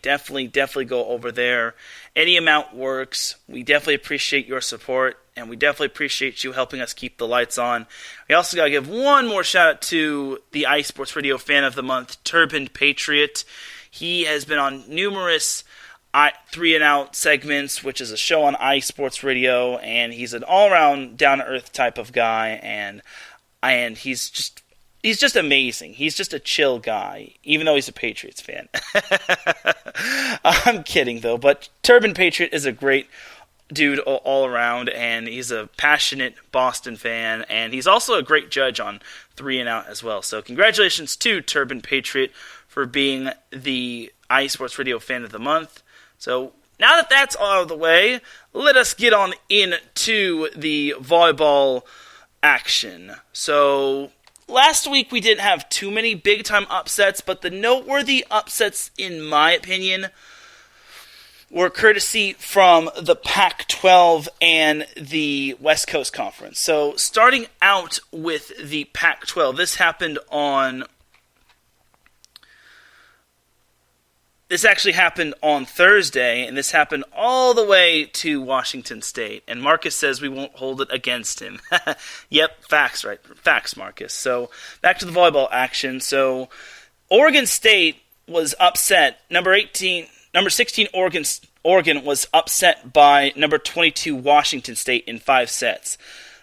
go over there. Any amount works. We definitely appreciate your support, and we definitely appreciate you helping us keep the lights on. We also got to give one more shout out to the iSports Radio Fan of the Month, Turbaned Patriot. He has been on numerous 3 and Out segments, which is a show on iSports Radio, and he's an all-around down-to-earth type of guy, and he's just amazing. He's just a chill guy, even though he's a Patriots fan. I'm kidding, though, but Turban Patriot is a great dude all around, and he's a passionate Boston fan, and he's also a great judge on 3 and Out as well. So congratulations to Turban Patriot for being the iSports Radio Fan of the Month. So now that that's all out of the way, let us get on into the volleyball action. So last week we didn't have too many big-time upsets, but the noteworthy upsets, in my opinion, were courtesy from the Pac-12 and the West Coast Conference. So starting out with the Pac-12, this actually happened on Thursday, and this happened all the way to Washington State. And Marcus says we won't hold it against him. Yep, facts, right? Facts, Marcus. So back to the volleyball action. So Oregon State was upset. Number 16 Oregon was upset by number 22 Washington State in 5 sets.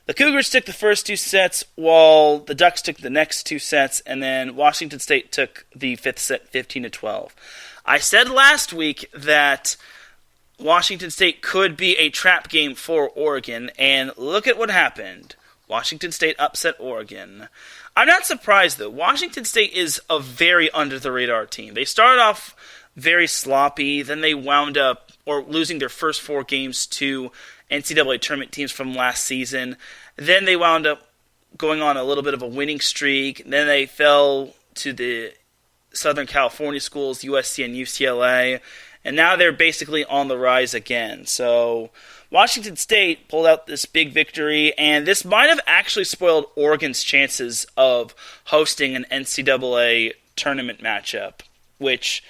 The Cougars took the first 2 sets, while the Ducks took the next 2 sets, and then Washington State took the 5th set 15-12. I said last week that Washington State could be a trap game for Oregon, and look at what happened. Washington State upset Oregon. I'm not surprised, though. Washington State is a very under-the-radar team. They started off very sloppy, then they wound up losing their first 4 games to NCAA Tournament teams from last season. Then they wound up going on a little bit of a winning streak. Then they fell to the Southern California schools, USC and UCLA, and now they're basically on the rise again. So Washington State pulled out this big victory, and this might have actually spoiled Oregon's chances of hosting an NCAA tournament matchup, which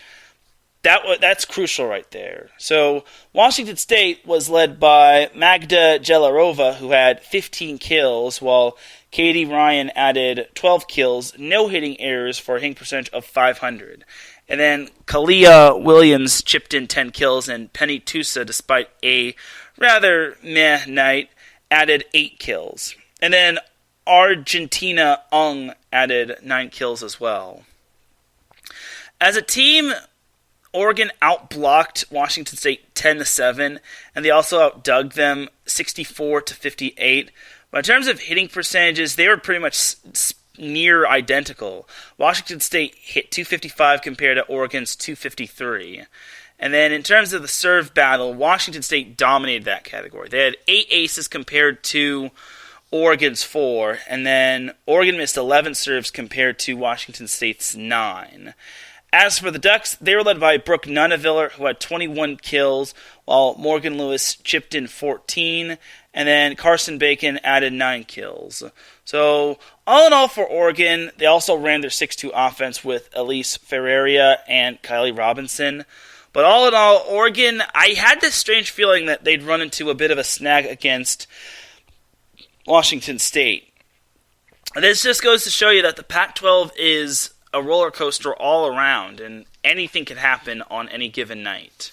that's crucial right there. So Washington State was led by Magda Jelarova, who had 15 kills, while Katie Ryan added 12 kills, no hitting errors for a hitting percentage of .500. And then Kalia Williams chipped in 10 kills, and Penny Tusa, despite a rather meh night, added 8 kills. And then Argentina Ung added 9 kills as well. As a team, Oregon outblocked Washington State 10-7, and they also outdug them 64-58. But in terms of hitting percentages, they were pretty much near identical. Washington State hit .255 compared to Oregon's .253. And then in terms of the serve battle, Washington State dominated that category. They had 8 aces compared to Oregon's 4, and then Oregon missed 11 serves compared to Washington State's 9. As for the Ducks, they were led by Brooke Nuneviller, who had 21 kills, while Morgan Lewis chipped in 14, and then Carson Bacon added 9 kills. So, all in all for Oregon, they also ran their 6-2 offense with Elise Ferreira and Kylie Robinson. But all in all, Oregon, I had this strange feeling that they'd run into a bit of a snag against Washington State. This just goes to show you that the Pac-12 is a roller coaster all around, and anything can happen on any given night.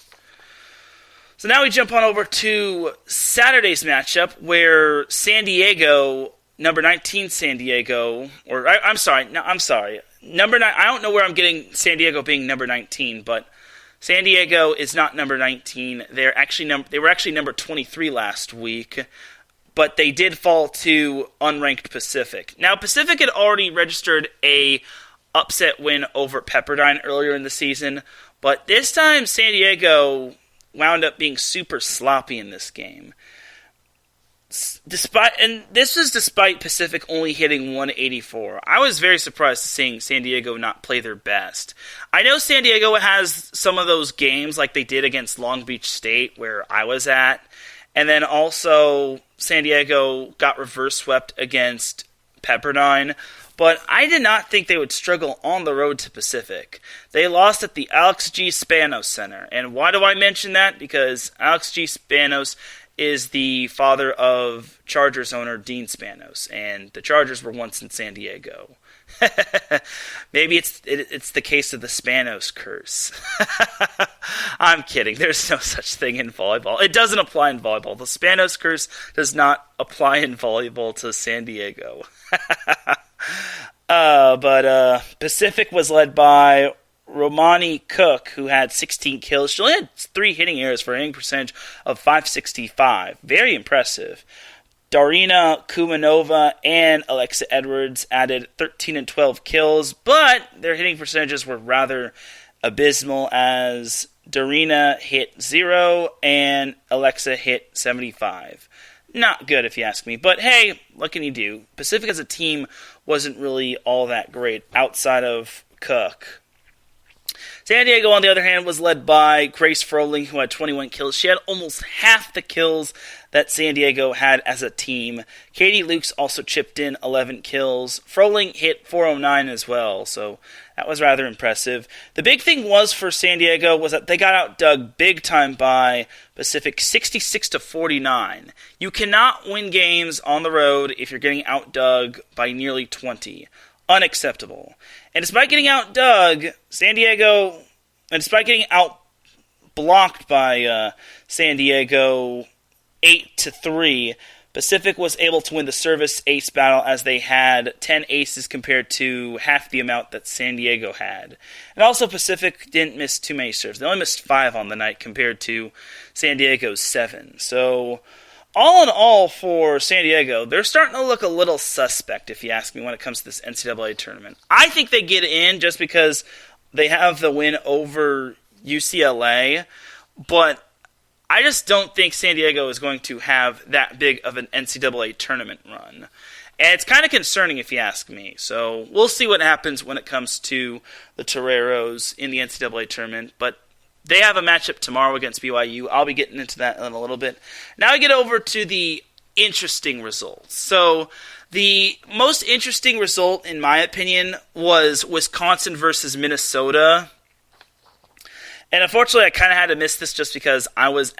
So now we jump on over to Saturday's matchup, where San Diego, number 19 San Diego, I'm sorry, number 9. I don't know where I'm getting San Diego being number 19, but San Diego is not number 19. They were actually number 23 last week, but they did fall to unranked Pacific. Now, Pacific had already registered a upset win over Pepperdine earlier in the season, but this time San Diego wound up being super sloppy in this game. This was despite Pacific only hitting 184. I was very surprised to seeing San Diego not play their best. I know San Diego has some of those games like they did against Long Beach State where I was at, and then also San Diego got reverse swept against Pepperdine, but I did not think they would struggle on the road to Pacific. They lost at the Alex G. Spanos Center. And why do I mention that? Because Alex G. Spanos is the father of Chargers owner Dean Spanos, and the Chargers were once in San Diego. Maybe it's the case of the Spanos curse. I'm kidding. There's no such thing in volleyball. It doesn't apply in volleyball. The Spanos curse does not apply in volleyball to San Diego. But Pacific was led by Romani Cook, who had 16 kills. She only had 3 hitting errors for a hitting percentage of .565. Very impressive. Darina Kumanova and Alexa Edwards added 13 and 12 kills, but their hitting percentages were rather abysmal as Darina hit 0 and Alexa hit 75. Not good if you ask me, but hey, what can you do? Pacific as a team wasn't really all that great outside of Cook. San Diego, on the other hand, was led by Grace Froling, who had 21 kills. She had almost half the kills that San Diego had as a team. Katie Lukes also chipped in 11 kills. Froling hit 409 as well, so that was rather impressive. The big thing was for San Diego was that they got outdug big time by Pacific 66-49. You cannot win games on the road if you're getting outdug by nearly 20. Unacceptable. And despite getting outdug, San Diego, and despite getting outblocked by San Diego 8-3, Pacific was able to win the service ace battle as they had 10 aces compared to half the amount that San Diego had. And also Pacific didn't miss too many serves. They only missed 5 on the night compared to San Diego's 7. So all in all, for San Diego, they're starting to look a little suspect, if you ask me, when it comes to this NCAA tournament. I think they get in just because they have the win over UCLA, but I just don't think San Diego is going to have that big of an NCAA tournament run. And it's kind of concerning, if you ask me. So we'll see what happens when it comes to the Toreros in the NCAA tournament, but they have a matchup tomorrow against BYU. I'll be getting into that in a little bit. Now we get over to the interesting results. So the most interesting result, in my opinion, was Wisconsin versus Minnesota. And unfortunately, I kind of had to miss this just because I was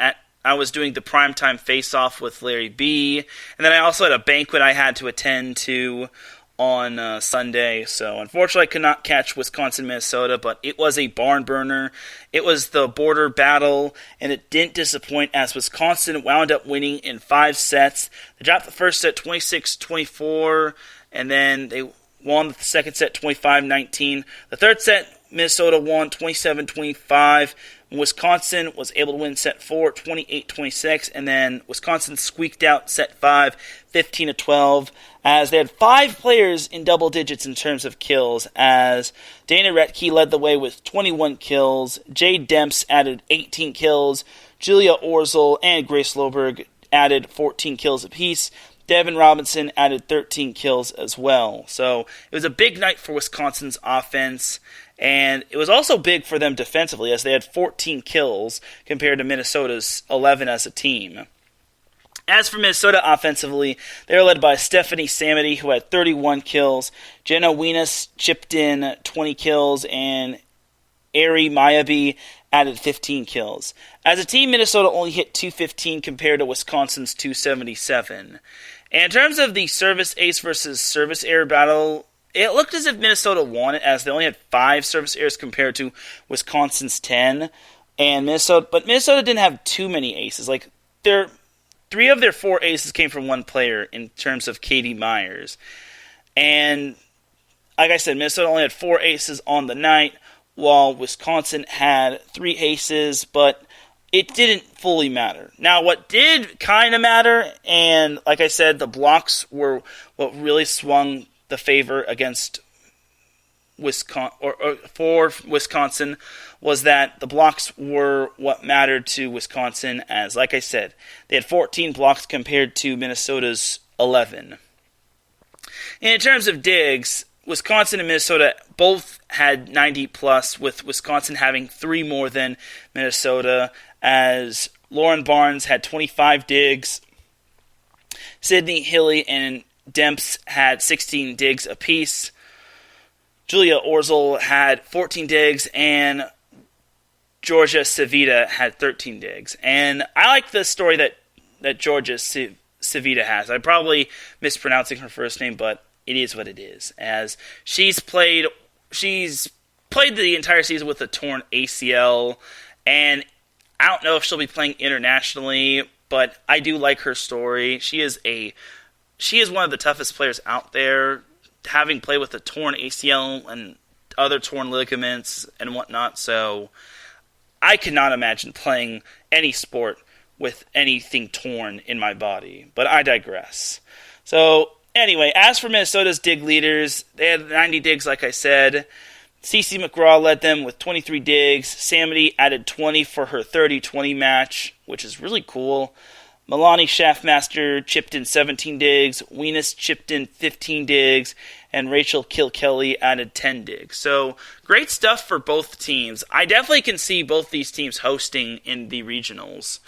doing the primetime face-off with Larry B. And then I also had a banquet I had to attend to on Sunday, so unfortunately I could not catch Wisconsin-Minnesota, but it was a barn burner. It was the border battle, and it didn't disappoint as Wisconsin wound up winning in 5 sets. They dropped the first set 26-24, and then they won the second set 25-19. The third set, Minnesota won 27-25. Wisconsin was able to win set 4, 28-26, and then Wisconsin squeaked out set 5, 15-12, as they had 5 players in double digits in terms of kills, as Dana Retke led the way with 21 kills, Jade Demps added 18 kills, Julia Orzel and Grace Loberg added 14 kills apiece. Devin Robinson added 13 kills as well. So it was a big night for Wisconsin's offense, and it was also big for them defensively as they had 14 kills compared to Minnesota's 11 as a team. As for Minnesota offensively, they were led by Stephanie Samity, who had 31 kills. Jenna Wienas chipped in 20 kills, and Ari Mayabi added 15 kills. As a team, Minnesota only hit 215 compared to Wisconsin's 277. And in terms of the service ace versus service error battle, it looked as if Minnesota won it, as they only had 5 service errors compared to Wisconsin's 10. But Minnesota didn't have too many aces. Like, 3 of their 4 aces came from one player in terms of Katie Myers. And like I said, Minnesota only had 4 aces on the night, while Wisconsin had 3 aces, but it didn't fully matter. Now, what did kind of matter, and like I said, the blocks were what really swung the favor against Wisconsin, or for Wisconsin, was that the blocks were what mattered to Wisconsin, as, like I said, they had 14 blocks compared to Minnesota's 11. And in terms of digs, Wisconsin and Minnesota both had 90+, with Wisconsin having 3 more than Minnesota, as Lauren Barnes had 25 digs, Sydney Hilly and Demps had 16 digs apiece, Julia Orzel had 14 digs, and Georgia Savita had 13 digs. And I like the story that Georgia Savita has. I'm probably mispronouncing her first name, but it is what it is, as she's played the entire season with a torn ACL, and I don't know if she'll be playing internationally, but I do like her story. She is one of the toughest players out there, having played with a torn ACL and other torn ligaments and whatnot, so I could not imagine playing any sport with anything torn in my body. But I digress. So, anyway, as for Minnesota's dig leaders, they had 90 digs, like I said. CeCe McGraw led them with 23 digs. Samity added 20 for her 30-20 match, which is really cool. Milani Schaffmaster chipped in 17 digs. Weenus chipped in 15 digs. And Rachel Kilkelly added 10 digs. So, great stuff for both teams. I definitely can see both these teams hosting in the regionals.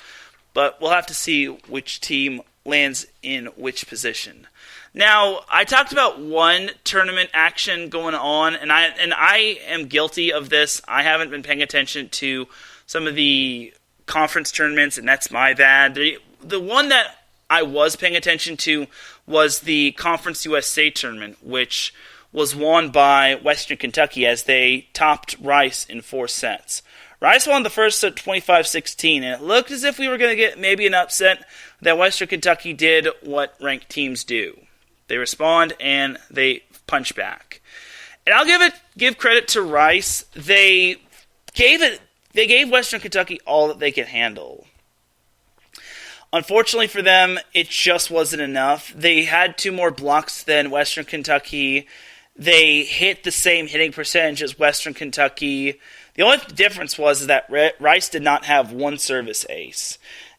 But we'll have to see which team lands in which position. Now, I talked about one tournament action going on, and I am guilty of this. I haven't been paying attention to some of the conference tournaments, and that's my bad. The one that I was paying attention to was the Conference USA tournament, which was won by Western Kentucky as they topped Rice in 4 sets. Rice won the first set 25-16, and it looked as if we were going to get maybe an upset. That Western Kentucky did what ranked teams do. They respond and they punch back. And I'll give credit to Rice. They gave Western Kentucky all that they could handle. Unfortunately for them, it just wasn't enough. They had 2 more blocks than Western Kentucky. They hit the same hitting percentage as Western Kentucky. The only difference was that Rice did not have 1 service ace.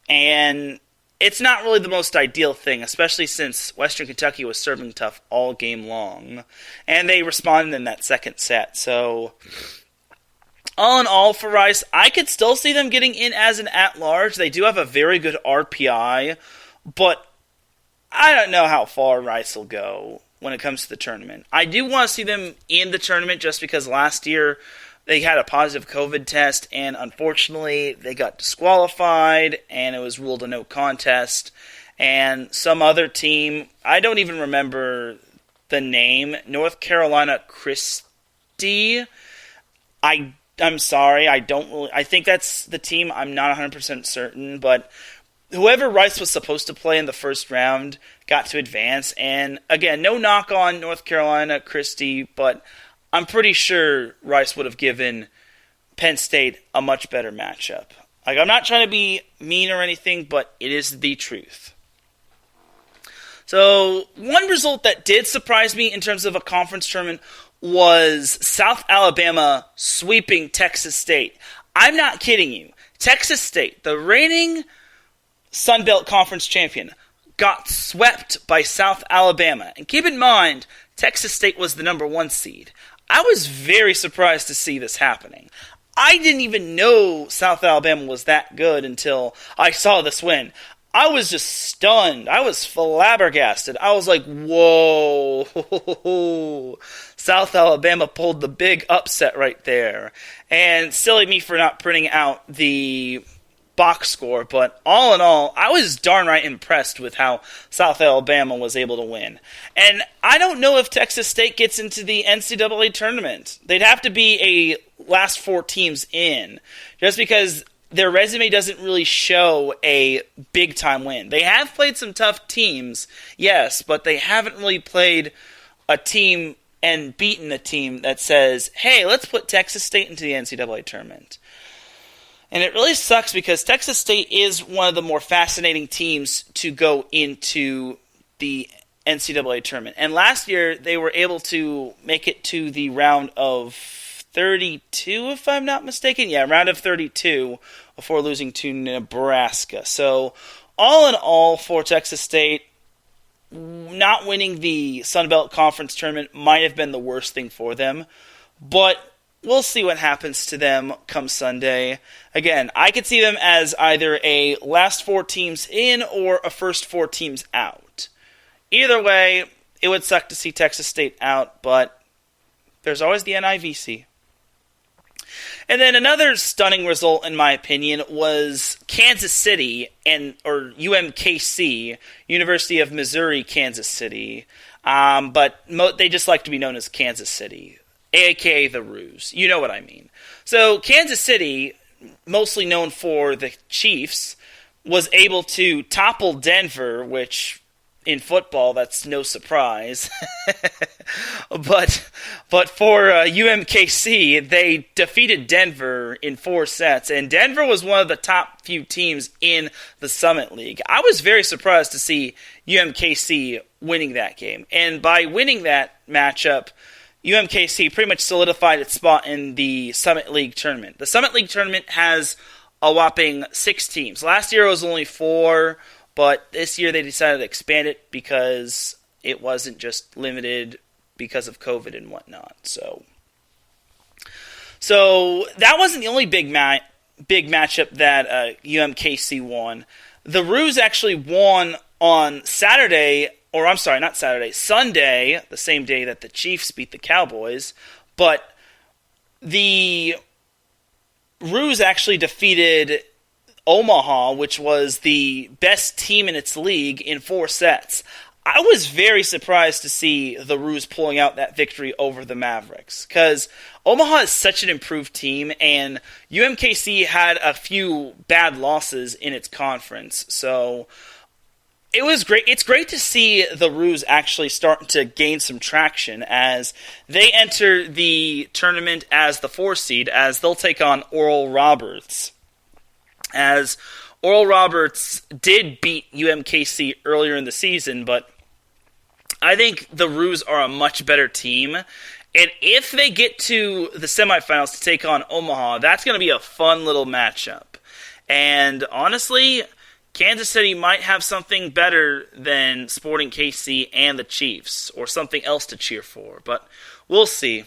And it's not really the most ideal thing, especially since Western Kentucky was serving tough all game long. And they responded in that second set. So, all in all for Rice, I could still see them getting in as an at-large. They do have a very good RPI, but I don't know how far Rice will go when it comes to the tournament. I do want to see them in the tournament just because last year they had a positive COVID test, and unfortunately they got disqualified, and it was ruled a no contest. And some other team, I don't even remember the name, North Carolina Christie, I'm sorry, I think that's the team, I'm not 100% certain, but whoever Rice was supposed to play in the first round got to advance, and again, no knock on North Carolina Christie, but I'm pretty sure Rice would have given Penn State a much better matchup. Like, I'm not trying to be mean or anything, but it is the truth. So, one result that did surprise me in terms of a conference tournament was South Alabama sweeping Texas State. I'm not kidding you. Texas State, the reigning Sun Belt Conference champion, got swept by South Alabama. And keep in mind, Texas State was the number 1 seed. I was very surprised to see this happening. I didn't even know South Alabama was that good until I saw this win. I was just stunned. I was flabbergasted. I was like, whoa. South Alabama pulled the big upset right there. And silly me for not printing out the box score, but all in all, I was darn right impressed with how South Alabama was able to win. And I don't know if Texas State gets into the NCAA tournament. They'd have to be a last 4 teams in, just because their resume doesn't really show a big-time win. They have played some tough teams, yes, but they haven't really played a team and beaten a team that says, hey, let's put Texas State into the NCAA tournament. And it really sucks because Texas State is one of the more fascinating teams to go into the NCAA tournament. And last year, they were able to make it to the round of 32, if I'm not mistaken. Yeah, round of 32 before losing to Nebraska. So, all in all, for Texas State, not winning the Sun Belt Conference tournament might have been the worst thing for them. But we'll see what happens to them come Sunday. Again, I could see them as either a last 4 teams in or a first 4 teams out. Either way, it would suck to see Texas State out, but there's always the NIVC. And then another stunning result, in my opinion, was Kansas City, or UMKC, University of Missouri, Kansas City. But they just like to be known as Kansas City, a.k.a. the Roos. You know what I mean. So Kansas City, mostly known for the Chiefs, was able to topple Denver, which in football, that's no surprise. but for UMKC, they defeated Denver in 4 sets, and Denver was one of the top few teams in the Summit League. I was very surprised to see UMKC winning that game, and by winning that matchup, UMKC pretty much solidified its spot in the Summit League tournament. The Summit League tournament has a whopping 6 teams. Last year it was only 4, but this year they decided to expand it because it wasn't just limited because of COVID and whatnot. So that wasn't the only big matchup that UMKC won. The Roos actually won on Sunday, the same day that the Chiefs beat the Cowboys, but the Roos actually defeated Omaha, which was the best team in its league, in 4 sets. I was very surprised to see the Roos pulling out that victory over the Mavericks, because Omaha is such an improved team, and UMKC had a few bad losses in its conference, so it was great. It's great to see the Roos actually starting to gain some traction as they enter the tournament as the 4 seed, as they'll take on Oral Roberts. As Oral Roberts did beat UMKC earlier in the season, but I think the Roos are a much better team. And if they get to the semifinals to take on Omaha, that's going to be a fun little matchup. And honestly, Kansas City might have something better than Sporting KC and the Chiefs, or something else to cheer for, but we'll see.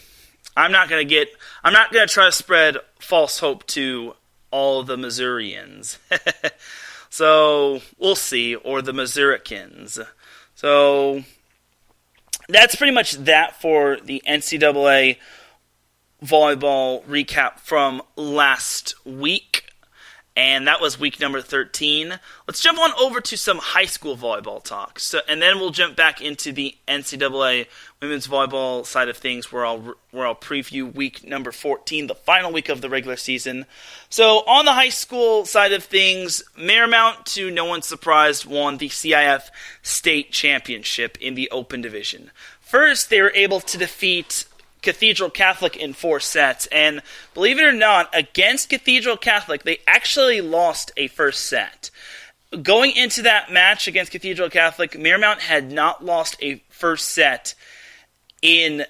I'm not going to try to spread false hope to all the Missourians. So, we'll see, or the Missouricans. So, that's pretty much that for the NCAA volleyball recap from last week. And that was week number 13. Let's jump on over to some high school volleyball talk. And then we'll jump back into the NCAA women's volleyball side of things, where I'll preview week number 14, the final week of the regular season. So on the high school side of things, Marymount, to no one's surprise, won the CIF state championship in the open division. First, they were able to defeat Cathedral Catholic in 4 sets, and believe it or not, against Cathedral Catholic, they actually lost a first set. Going into that match against Cathedral Catholic, Marymount had not lost a first set in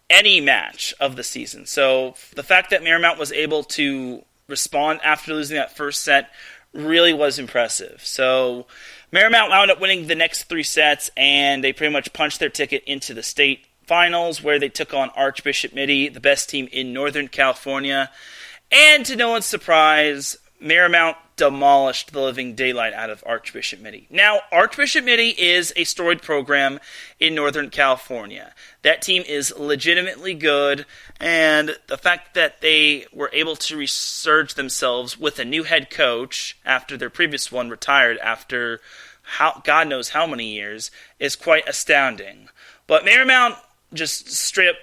any match of the season. So the fact that Marymount was able to respond after losing that first set really was impressive. So Marymount wound up winning the next 3 sets, and they pretty much punched their ticket into the state finals, where they took on Archbishop Mitty, the best team in Northern California. And to no one's surprise, Marymount demolished the living daylight out of Archbishop Mitty. Now, Archbishop Mitty is a storied program in Northern California. That team is legitimately good, and the fact that they were able to resurge themselves with a new head coach after their previous one retired after God knows how many years is quite astounding. But Marymount just straight up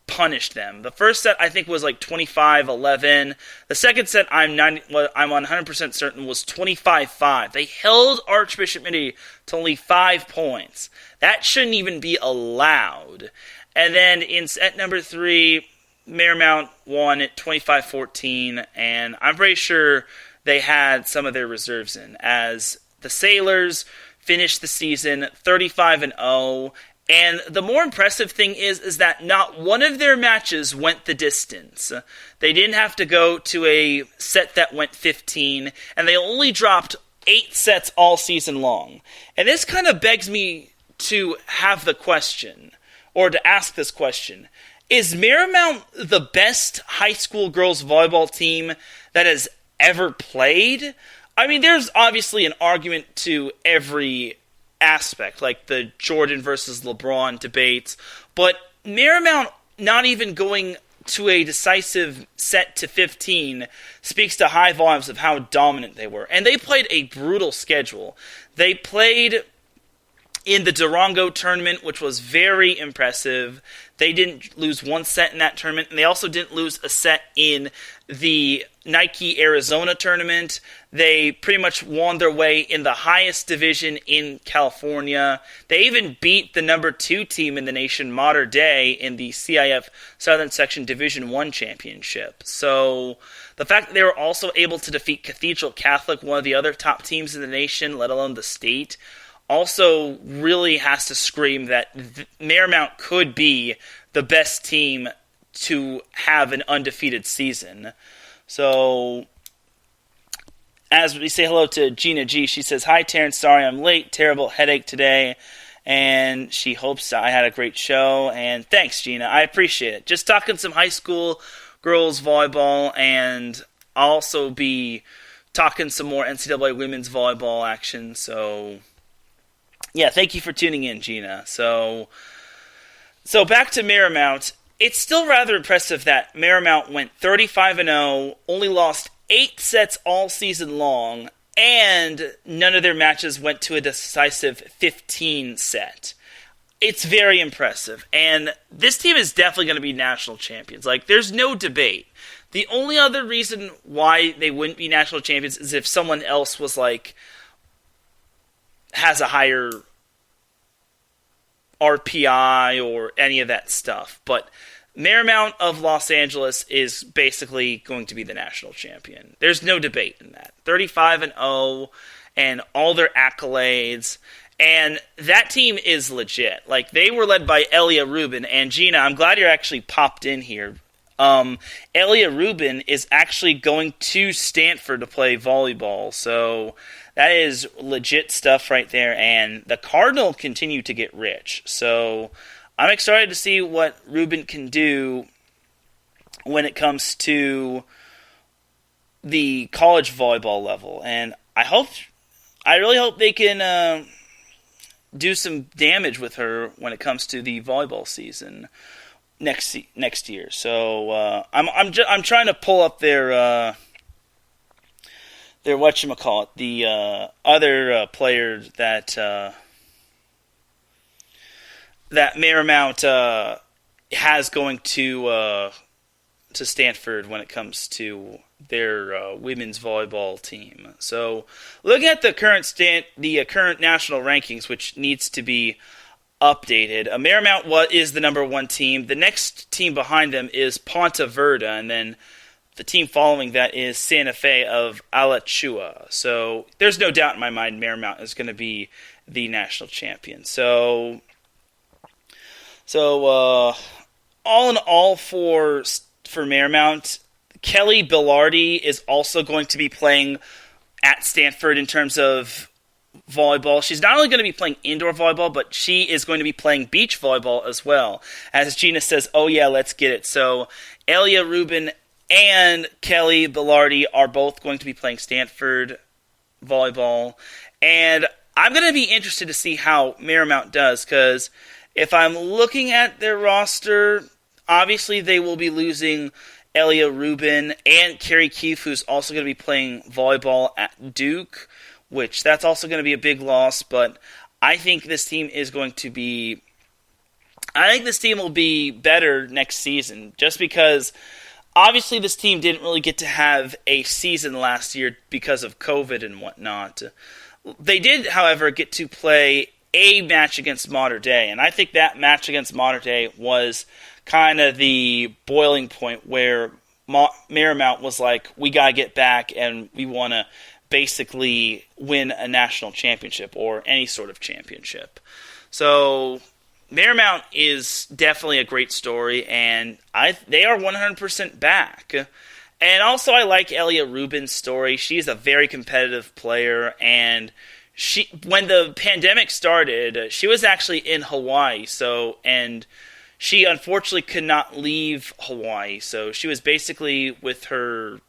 punished them. The first set, I think, was like 25-11. The second set, I'm 100% certain, was 25-5. They held Archbishop Mitty to only 5 points. That shouldn't even be allowed. And then in set number 3, Marymount won at 25-14, and I'm pretty sure they had some of their reserves in, as the Sailors finished the season 35-0. And the more impressive thing is that not one of their matches went the distance. They didn't have to go to a set that went 15, and they only dropped 8 sets all season long. And this kind of begs me to have the question, or to ask this question. Is Marymount the best high school girls volleyball team that has ever played? I mean, there's obviously an argument to every aspect, like the Jordan versus LeBron debates, but Marymount not even going to a decisive set to 15 speaks to high volumes of how dominant they were. And they played a brutal schedule. They played in the Durango tournament, which was very impressive. They didn't lose one set in that tournament, and they also didn't lose a set in the Nike Arizona tournament. They pretty much won their way in the highest division in California. They even beat the number 2 team in the nation, Mater Dei, in the CIF Southern Section Division I championship. So the fact that they were also able to defeat Cathedral Catholic, one of the other top teams in the nation, let alone the state, also really has to scream that Marymount could be the best team to have an undefeated season. So, as we say hello to Gina G, she says, "Hi, Teran, sorry I'm late, terrible headache today," and she hopes I had a great show, and thanks, Gina, I appreciate it. Just talking some high school girls volleyball, and I'll also be talking some more NCAA women's volleyball action, so yeah, thank you for tuning in, Gina. So back to Marymount. It's still rather impressive that Marymount went 35-0, only lost 8 sets all season long, and none of their matches went to a decisive 15 set. It's very impressive, and this team is definitely going to be national champions. Like, there's no debate. The only other reason why they wouldn't be national champions is if someone else was like has a higher RPI or any of that stuff. But Marymount of Los Angeles is basically going to be the national champion. There's no debate in that. 35-0 and all their accolades. And that team is legit. Like, they were led by Elia Rubin. And Gina, I'm glad you're actually popped in here. Elia Rubin is actually going to Stanford to play volleyball. So that is legit stuff right there. And the Cardinal continue to get rich. So I'm excited to see what Rubin can do when it comes to the college volleyball level. And I really hope they can do some damage with her when it comes to the volleyball season next year. So I'm trying to pull up their whatchamacallit, the other player that Marymount has going to Stanford when it comes to their women's volleyball team. So, looking at the current current national rankings, which needs to be updated, Marymount is the number 1 team. The next team behind them is Ponte Verde, and then the team following that is Santa Fe of Alachua. So there's no doubt in my mind Marymount is going to be the national champion. So all in all for Marymount, Kelly Bilardi is also going to be playing at Stanford in terms of volleyball. She's not only going to be playing indoor volleyball, but she is going to be playing beach volleyball as well. As Gina says, oh yeah, let's get it. So Elia Rubin and Kelly Bilardi are both going to be playing Stanford volleyball. And I'm going to be interested to see how Marymount does, because if I'm looking at their roster, obviously they will be losing Elia Rubin and Carrie Keefe, who's also going to be playing volleyball at Duke, which that's also going to be a big loss. But I think this team will be better next season, just because obviously this team didn't really get to have a season last year because of COVID and whatnot. They did, however, get to play a match against Mater Dei, and I think that match against Mater Dei was kind of the boiling point where Marymount was like, we got to get back and we want to basically win a national championship or any sort of championship. So Marymount is definitely a great story, and they are 100% back. And also I like Elia Rubin's story. She's a very competitive player, and when the pandemic started, she was actually in Hawaii, and she unfortunately could not leave Hawaii, so she was basically with her,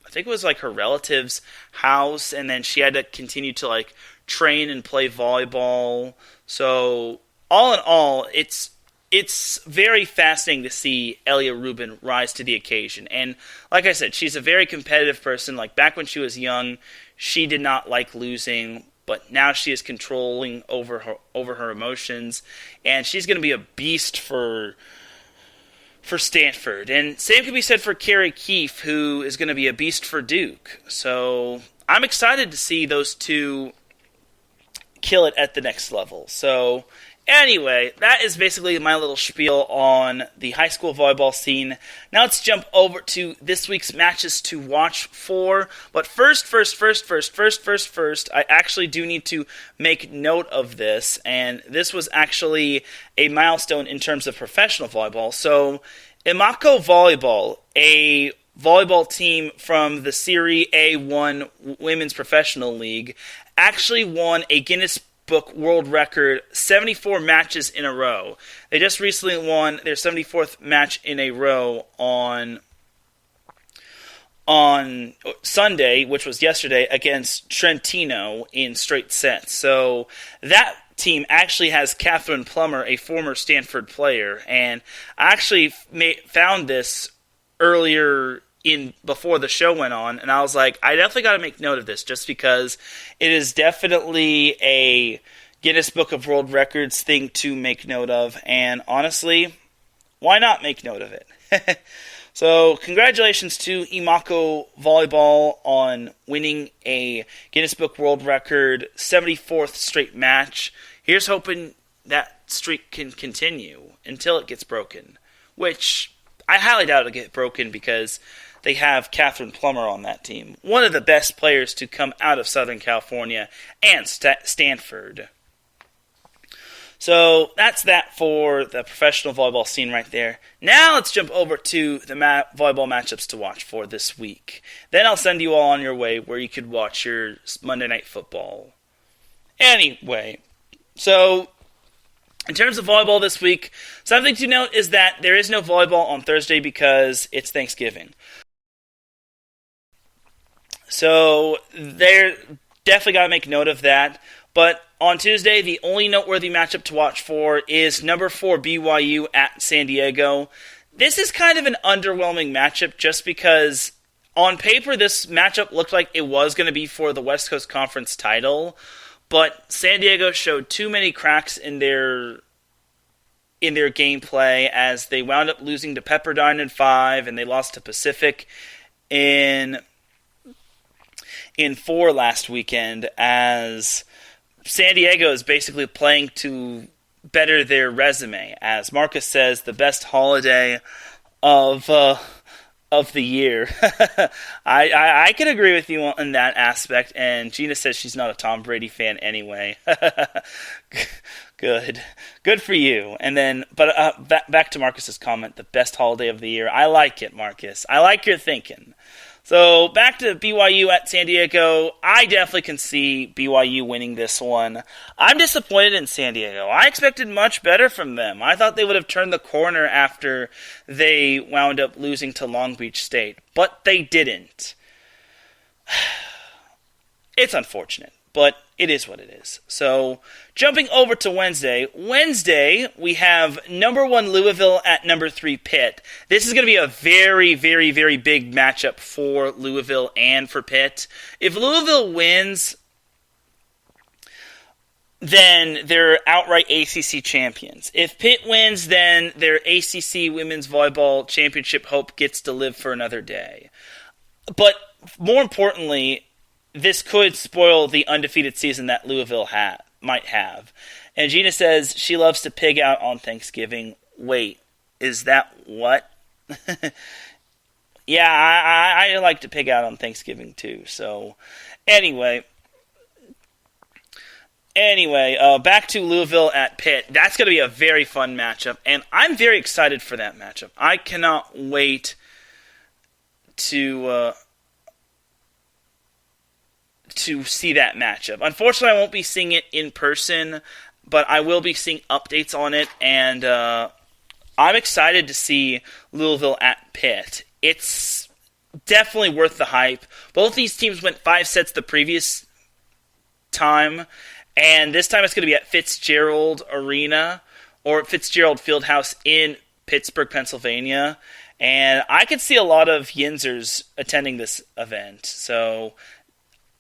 I think it was like her relative's house, and then she had to continue to like train and play volleyball. So all in all, it's very fascinating to see Elia Rubin rise to the occasion. And like I said, she's a very competitive person. Like back when she was young, she did not like losing, but now she is controlling over her emotions, and she's going to be a beast for Stanford. And same can be said for Carrie Keefe, who is going to be a beast for Duke. So I'm excited to see those two kill it at the next level. So anyway, that is basically my little spiel on the high school volleyball scene. Now let's jump over to this week's matches to watch for. But first, I actually do need to make note of this. And this was actually a milestone in terms of professional volleyball. So Imako Volleyball, a volleyball team from the Serie A1 Women's Professional League, actually won a Guinness Book World Record 74 matches in a row. They just recently won their 74th match in a row on Sunday, which was yesterday, against Trentino in straight sets. So that team actually has Catherine Plummer, a former Stanford player, and I actually found this earlier before the show went on, and I was like, I definitely got to make note of this, just because it is definitely a Guinness Book of World Records thing to make note of, and honestly, why not make note of it? So, congratulations to Imako Volleyball on winning a Guinness Book World Record 74th straight match. Here's hoping that streak can continue until it gets broken, which I highly doubt it'll get broken because they have Catherine Plummer on that team, one of the best players to come out of Southern California and Stanford. So that's that for the professional volleyball scene right there. Now let's jump over to the volleyball matchups to watch for this week. Then I'll send you all on your way where you could watch your Monday Night Football. Anyway, so in terms of volleyball this week, something to note is that there is no volleyball on Thursday because it's Thanksgiving. So they're definitely got to make note of that. But on Tuesday, the only noteworthy matchup to watch for is number 4 BYU at San Diego. This is kind of an underwhelming matchup just because on paper this matchup looked like it was going to be for the West Coast Conference title, but San Diego showed too many cracks in their gameplay as they wound up losing to Pepperdine in 5 and they lost to Pacific in 4 last weekend, as San Diego is basically playing to better their resume. As Marcus says, the best holiday of the year. I can agree with you in that aspect, and Gina says she's not a Tom Brady fan anyway. Good for you. And then, but back to Marcus's comment, the best holiday of the year. I like it, Marcus. I like your thinking. So, back to BYU at San Diego. I definitely can see BYU winning this one. I'm disappointed in San Diego. I expected much better from them. I thought they would have turned the corner after they wound up losing to Long Beach State, but they didn't. It's unfortunate, but it is what it is. So, jumping over to Wednesday. Wednesday, we have number 1 Louisville at number 3 Pitt. This is going to be a very, very, very big matchup for Louisville and for Pitt. If Louisville wins, then they're outright ACC champions. If Pitt wins, then their ACC Women's Volleyball Championship hope gets to live for another day. But more importantly, this could spoil the undefeated season that Louisville might have. And Gina says she loves to pig out on Thanksgiving. Wait, is that what? Yeah, I like to pig out on Thanksgiving too. So, anyway, back to Louisville at Pitt. That's going to be a very fun matchup, and I'm very excited for that matchup. I cannot wait to see that matchup. Unfortunately, I won't be seeing it in person, but I will be seeing updates on it, and I'm excited to see Louisville at Pitt. It's definitely worth the hype. Both these teams went 5 sets the previous time, and this time it's going to be at Fitzgerald Arena, or Fitzgerald Fieldhouse in Pittsburgh, Pennsylvania, and I could see a lot of Yinzers attending this event, so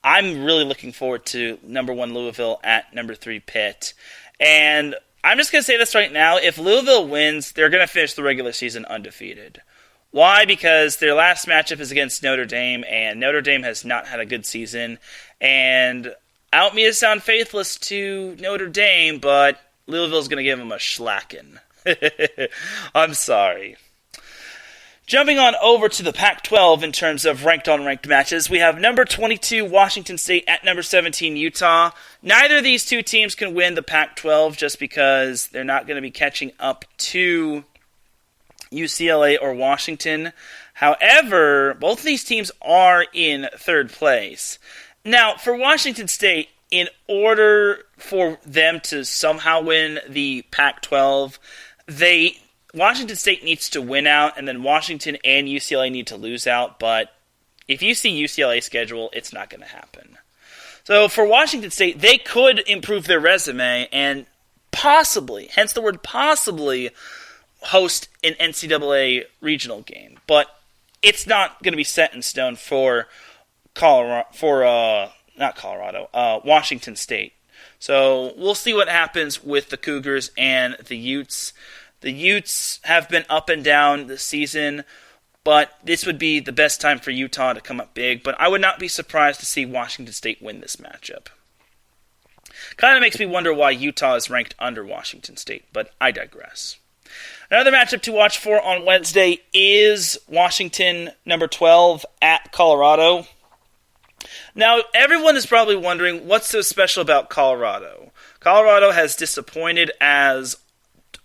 I'm really looking forward to number 1 Louisville at number 3 Pitt. And I'm just going to say this right now. If Louisville wins, they're going to finish the regular season undefeated. Why? Because their last matchup is against Notre Dame, and Notre Dame has not had a good season. And I don't mean to sound faithless to Notre Dame, but Louisville's going to give them a schlacken. I'm sorry. Jumping on over to the Pac-12 in terms of ranked-on-ranked matches, we have number 22 Washington State at number 17 Utah. Neither of these two teams can win the Pac-12 just because they're not going to be catching up to UCLA or Washington. However, both of these teams are in third place. Now, for Washington State, in order for them to somehow win the Pac-12, Washington State needs to win out, and then Washington and UCLA need to lose out. But if you see UCLA's schedule, it's not going to happen. So for Washington State, they could improve their resume and possibly, hence the word possibly, host an NCAA regional game. But it's not going to be set in stone for Washington State. So we'll see what happens with the Cougars and the Utes. The Utes have been up and down this season, but this would be the best time for Utah to come up big. But I would not be surprised to see Washington State win this matchup. Kind of makes me wonder why Utah is ranked under Washington State, but I digress. Another matchup to watch for on Wednesday is Washington, number 12, at Colorado. Now, everyone is probably wondering what's so special about Colorado. Colorado has disappointed as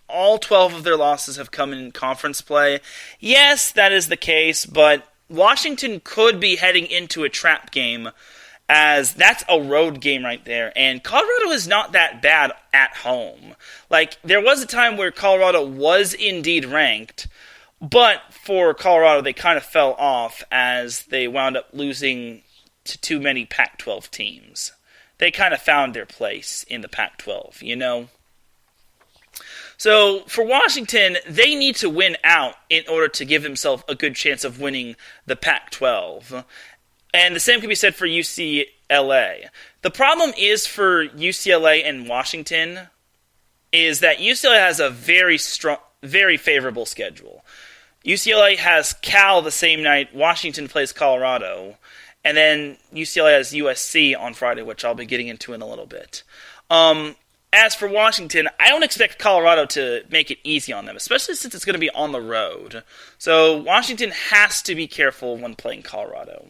all 12 of their losses have come in conference play. Yes, that is the case, but Washington could be heading into a trap game, as that's a road game right there. And Colorado is not that bad at home. Like, there was a time where Colorado was indeed ranked, but for Colorado, they kind of fell off as they wound up losing to too many Pac-12 teams. They kind of found their place in the Pac-12, you know? So, for Washington, they need to win out in order to give themselves a good chance of winning the Pac-12. And the same can be said for UCLA. The problem is for UCLA and Washington is that UCLA has a very favorable schedule. UCLA has Cal the same night Washington plays Colorado, and then UCLA has USC on Friday, which I'll be getting into in a little bit. As for Washington, I don't expect Colorado to make it easy on them, especially since it's going to be on the road. So Washington has to be careful when playing Colorado.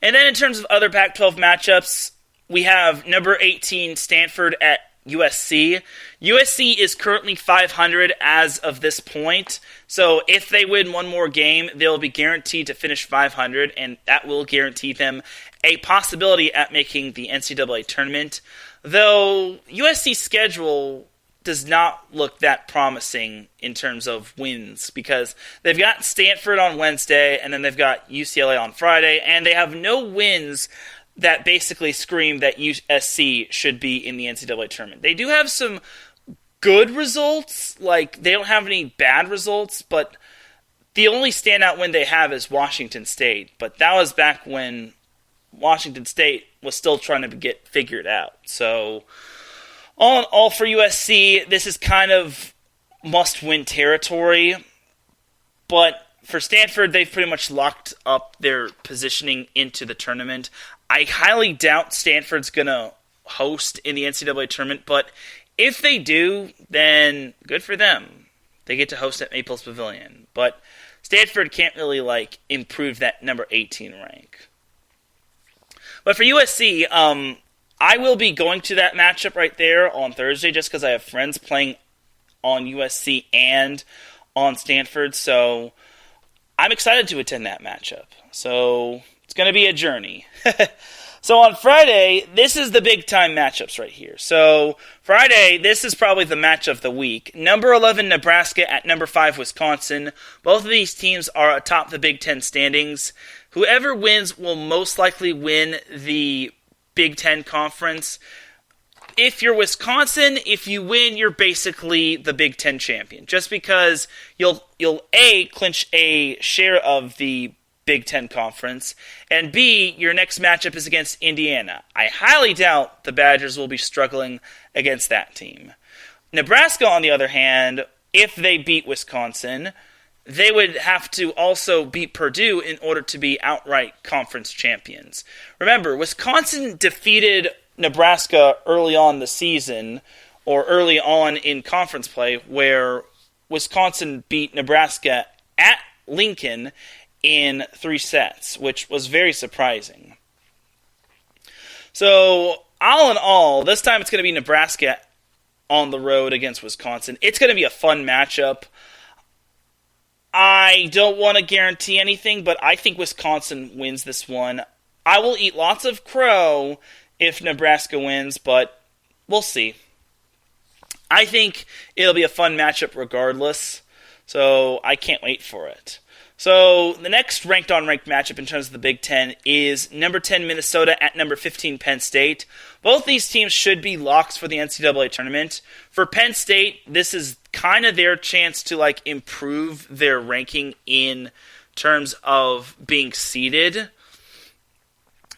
And then in terms of other Pac-12 matchups, we have number 18 Stanford at USC. USC is currently 500 as of this point, so if they win one more game, they'll be guaranteed to finish 500, and that will guarantee them a possibility at making the NCAA Tournament. Though USC's schedule does not look that promising in terms of wins, because they've got Stanford on Wednesday, and then they've got UCLA on Friday, and they have no wins that basically scream that USC should be in the NCAA Tournament. They do have some good results, like they don't have any bad results, but the only standout win they have is Washington State, but that was back when Washington State was still trying to get figured out. So, all in all for USC, this is kind of must-win territory. But for Stanford, they've pretty much locked up their positioning into the tournament. I highly doubt Stanford's going to host in the NCAA Tournament, but if they do, then good for them. They get to host at Maples Pavilion. But Stanford can't really, improve that number 18 rank. But for USC, I will be going to that matchup right there on Thursday just because I have friends playing on USC and on Stanford. So I'm excited to attend that matchup. So it's going to be a journey. So on Friday, this is the big-time matchups right here. So Friday, this is probably the match of the week. Number 11, Nebraska at number 5, Wisconsin. Both of these teams are atop the Big Ten standings. Whoever wins will most likely win the Big Ten Conference. If you're Wisconsin, if you win, you're basically the Big Ten champion. Just because you'll clinch a share of the Big Ten Conference. And B, your next matchup is against Indiana. I highly doubt the Badgers will be struggling against that team. Nebraska, on the other hand, if they beat Wisconsin, they would have to also beat Purdue in order to be outright conference champions. Remember, Wisconsin defeated Nebraska early on the season, or early on in conference play, where Wisconsin beat Nebraska at Lincoln in 3 sets, which was very surprising. So, all in all, this time it's going to be Nebraska on the road against Wisconsin. It's going to be a fun matchup. I don't want to guarantee anything, but I think Wisconsin wins this one. I will eat lots of crow if Nebraska wins, but we'll see. I think it'll be a fun matchup regardless, so I can't wait for it. So the next ranked-on-ranked matchup in terms of the Big Ten is number 10 Minnesota at number 15 Penn State. Both these teams should be locks for the NCAA Tournament. For Penn State, this is kind of their chance to improve their ranking in terms of being seeded.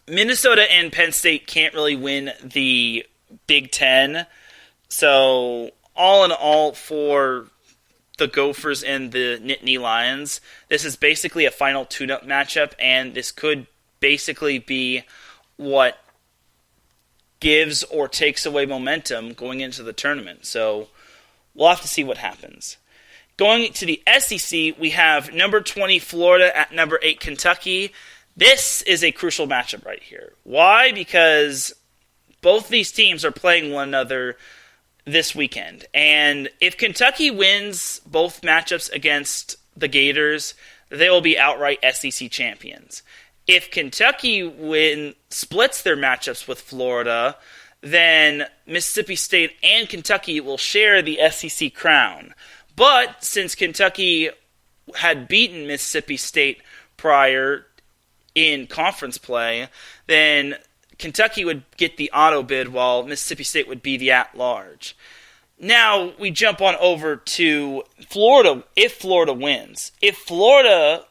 Minnesota and Penn State can't really win the Big Ten. So all in all, for the Gophers and the Nittany Lions, this is basically a final tune-up matchup, and this could basically be what gives or takes away momentum going into the tournament. So we'll have to see what happens. Going to the SEC, we have number 20 Florida at number 8 Kentucky. This is a crucial matchup right here. Why? Because both these teams are playing one another this weekend. And if Kentucky wins both matchups against the Gators, they will be outright SEC champions. If Kentucky splits their matchups with Florida, then Mississippi State and Kentucky will share the SEC crown. But since Kentucky had beaten Mississippi State prior in conference play, then Kentucky would get the auto bid while Mississippi State would be the at-large. Now we jump on over to Florida if Florida wins. If Florida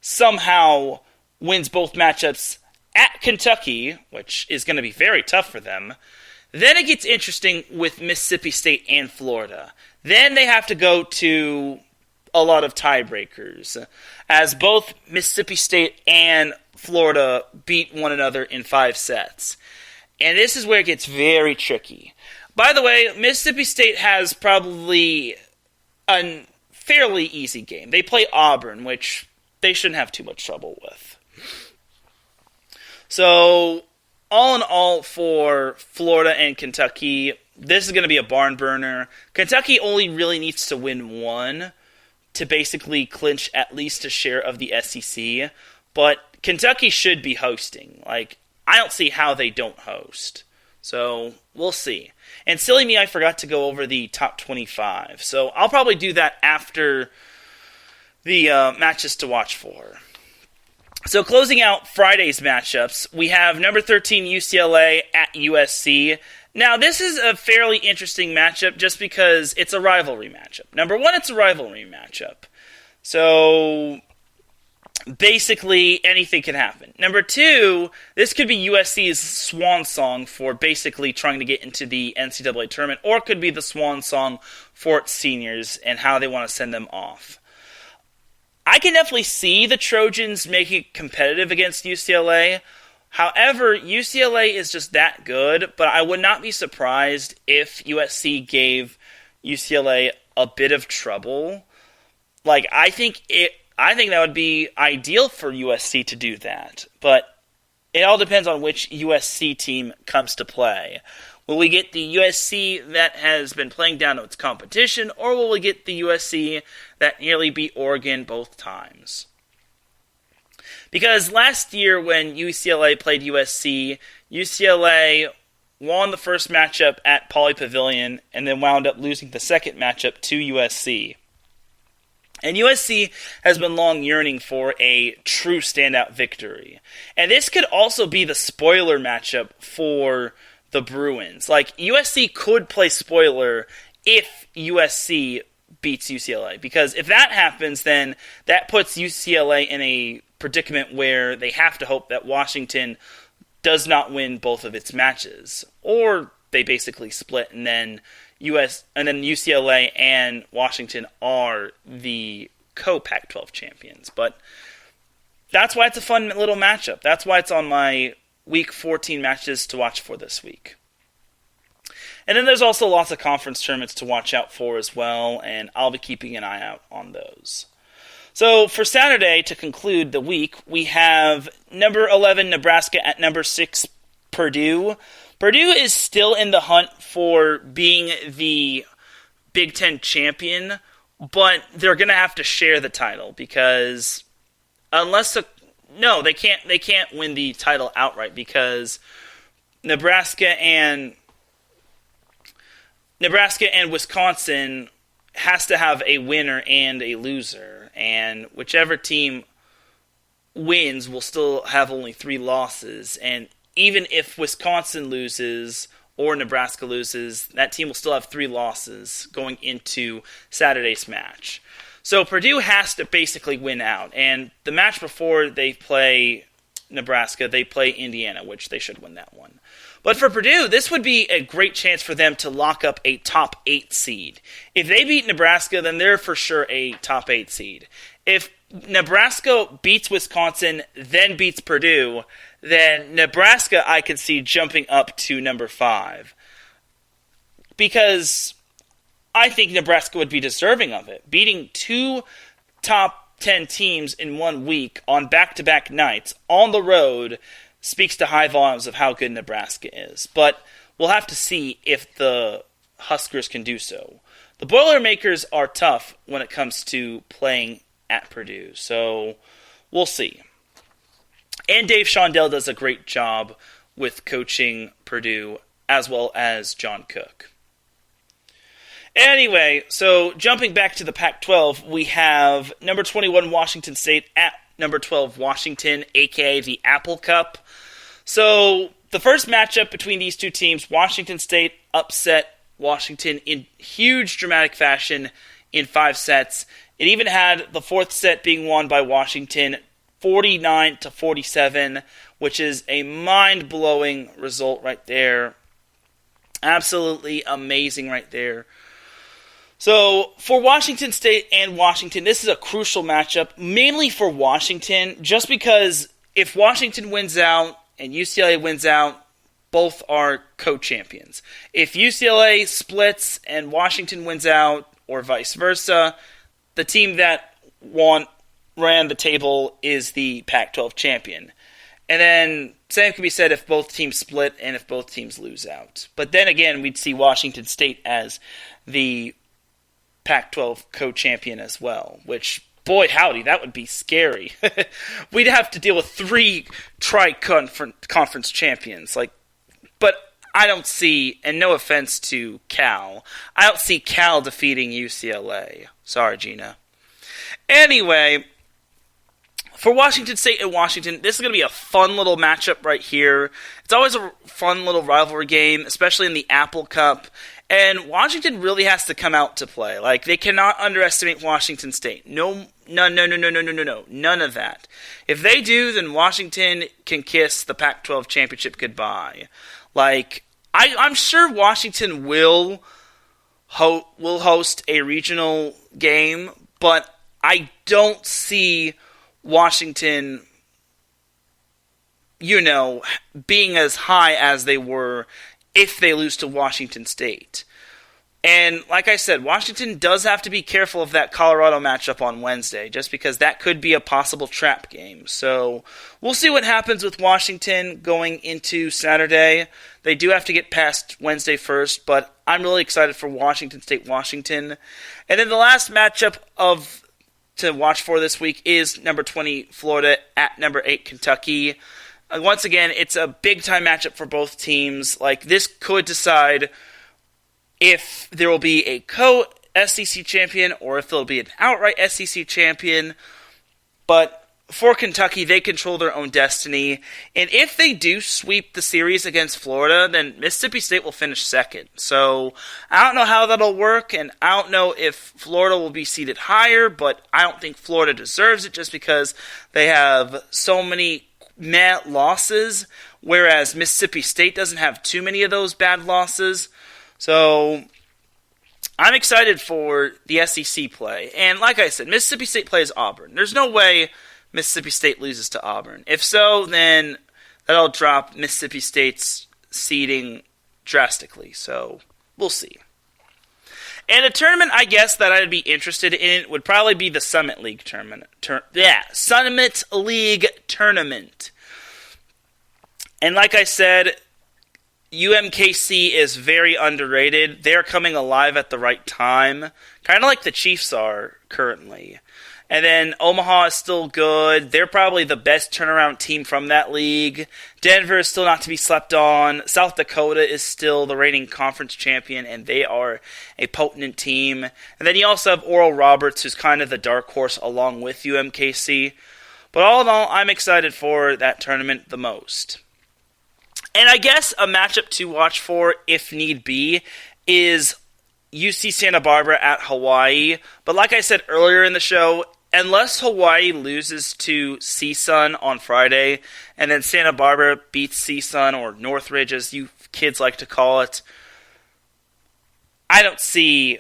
somehow wins both matchups at Kentucky, which is going to be very tough for them, then it gets interesting with Mississippi State and Florida. Then they have to go to a lot of tiebreakers, as both Mississippi State and Florida beat one another in 5 sets. And this is where it gets very tricky. By the way, Mississippi State has probably a fairly easy game. They play Auburn, which they shouldn't have too much trouble with. So, all in all, for Florida and Kentucky, this is going to be a barn burner. Kentucky only really needs to win one to basically clinch at least a share of the SEC. But Kentucky should be hosting. I don't see how they don't host. So, we'll see. And silly me, I forgot to go over the top 25. So, I'll probably do that after the matches to watch for. So, closing out Friday's matchups, we have number 13 UCLA at USC. Now, this is a fairly interesting matchup just because it's a rivalry matchup. Number one, it's a rivalry matchup. So, basically, anything can happen. Number two, this could be USC's swan song for basically trying to get into the NCAA tournament, or it could be the swan song for its seniors and how they want to send them off. I can definitely see the Trojans making it competitive against UCLA. However, UCLA is just that good, but I would not be surprised if USC gave UCLA a bit of trouble. I think that would be ideal for USC to do that, but it all depends on which USC team comes to play. Will we get the USC that has been playing down to its competition, or will we get the USC that nearly beat Oregon both times? Because last year when UCLA played USC, UCLA won the first matchup at Pauley Pavilion and then wound up losing the second matchup to USC. And USC has been long yearning for a true standout victory. And this could also be the spoiler matchup for the Bruins. USC could play spoiler if USC beats UCLA. Because if that happens, then that puts UCLA in a predicament where they have to hope that Washington does not win both of its matches. Or they basically split, and then UCLA and Washington are the co-Pac-12 champions. But that's why it's a fun little matchup. That's why it's on my Week 14 matches to watch for this week. And then there's also lots of conference tournaments to watch out for as well, and I'll be keeping an eye out on those. So for Saturday, to conclude the week, we have number 11 Nebraska at number 6 Purdue. Purdue is still in the hunt for being the Big Ten champion, but they're going to have to share the title because they can't win the title outright because Nebraska and Wisconsin has to have a winner and a loser, and whichever team wins will still have only 3 losses, and even if Wisconsin loses or Nebraska loses, that team will still have 3 losses going into Saturday's match. So Purdue has to basically win out, and the match before they play Nebraska, they play Indiana, which they should win that one. But for Purdue, this would be a great chance for them to lock up a top 8 seed. If they beat Nebraska, then they're for sure a top 8 seed. If Nebraska beats Wisconsin, then beats Purdue, then Nebraska I could see jumping up to number 5. Because I think Nebraska would be deserving of it. Beating 2 top 10 teams in 1 week on back-to-back nights on the road speaks to high volumes of how good Nebraska is. But we'll have to see if the Huskers can do so. The Boilermakers are tough when it comes to playing at Purdue, so we'll see. And Dave Shondell does a great job with coaching Purdue, as well as John Cook. Anyway, so jumping back to the Pac-12, we have number 21 Washington State at number 12 Washington, a.k.a. the Apple Cup. So the first matchup between these two teams, Washington State upset Washington in huge dramatic fashion in 5 sets. It even had the 4th set being won by Washington 49-47, which is a mind-blowing result right there. Absolutely amazing right there. So, for Washington State and Washington, this is a crucial matchup, mainly for Washington, just because if Washington wins out and UCLA wins out, both are co-champions. If UCLA splits and Washington wins out, or vice versa, the team that ran the table is the Pac-12 champion. And then, same can be said if both teams split and if both teams lose out. But then again, we'd see Washington State as the Pac-12 co-champion as well, which, boy howdy, that would be scary. We'd have to deal with 3 tri-conference champions. But I don't see, and no offense to Cal, I don't see Cal defeating UCLA. Sorry, Gina. Anyway, for Washington State and Washington, this is going to be a fun little matchup right here. It's always a fun little rivalry game, especially in the Apple Cup. And Washington really has to come out to play. They cannot underestimate Washington State. No, none of that. If they do, then Washington can kiss the Pac-12 championship goodbye. I'm sure Washington will host a regional game, but I don't see Washington, being as high as they were if they lose to Washington State. And like I said, Washington does have to be careful of that Colorado matchup on Wednesday, just because that could be a possible trap game. So we'll see what happens with Washington going into Saturday. They do have to get past Wednesday first, but I'm really excited for Washington State, Washington. And then the last matchup to watch for this week is number 20 Florida at number 8 Kentucky. Once again, it's a big-time matchup for both teams. This could decide if there will be a co-SEC champion or if there will be an outright SEC champion. But for Kentucky, they control their own destiny. And if they do sweep the series against Florida, then Mississippi State will finish second. So I don't know how that'll work, and I don't know if Florida will be seated higher, but I don't think Florida deserves it just because they have so many losses, whereas Mississippi State doesn't have too many of those bad losses. So I'm excited for the SEC play. And like I said, Mississippi State plays Auburn. There's no way Mississippi State loses to Auburn. If so, then that'll drop Mississippi State's seeding drastically. So we'll see. And a tournament, I guess, that I'd be interested in would probably be the Summit League tournament. Summit League tournament. And like I said, UMKC is very underrated. They're coming alive at the right time, kind of like the Chiefs are currently. And then Omaha is still good. They're probably the best turnaround team from that league. Denver is still not to be slept on. South Dakota is still the reigning conference champion, and they are a potent team. And then you also have Oral Roberts, who's kind of the dark horse along with UMKC. But all in all, I'm excited for that tournament the most. And I guess a matchup to watch for, if need be, is UC Santa Barbara at Hawaii. But like I said earlier in the show, unless Hawaii loses to CSUN on Friday, and then Santa Barbara beats CSUN, or Northridge as you kids like to call it, I don't see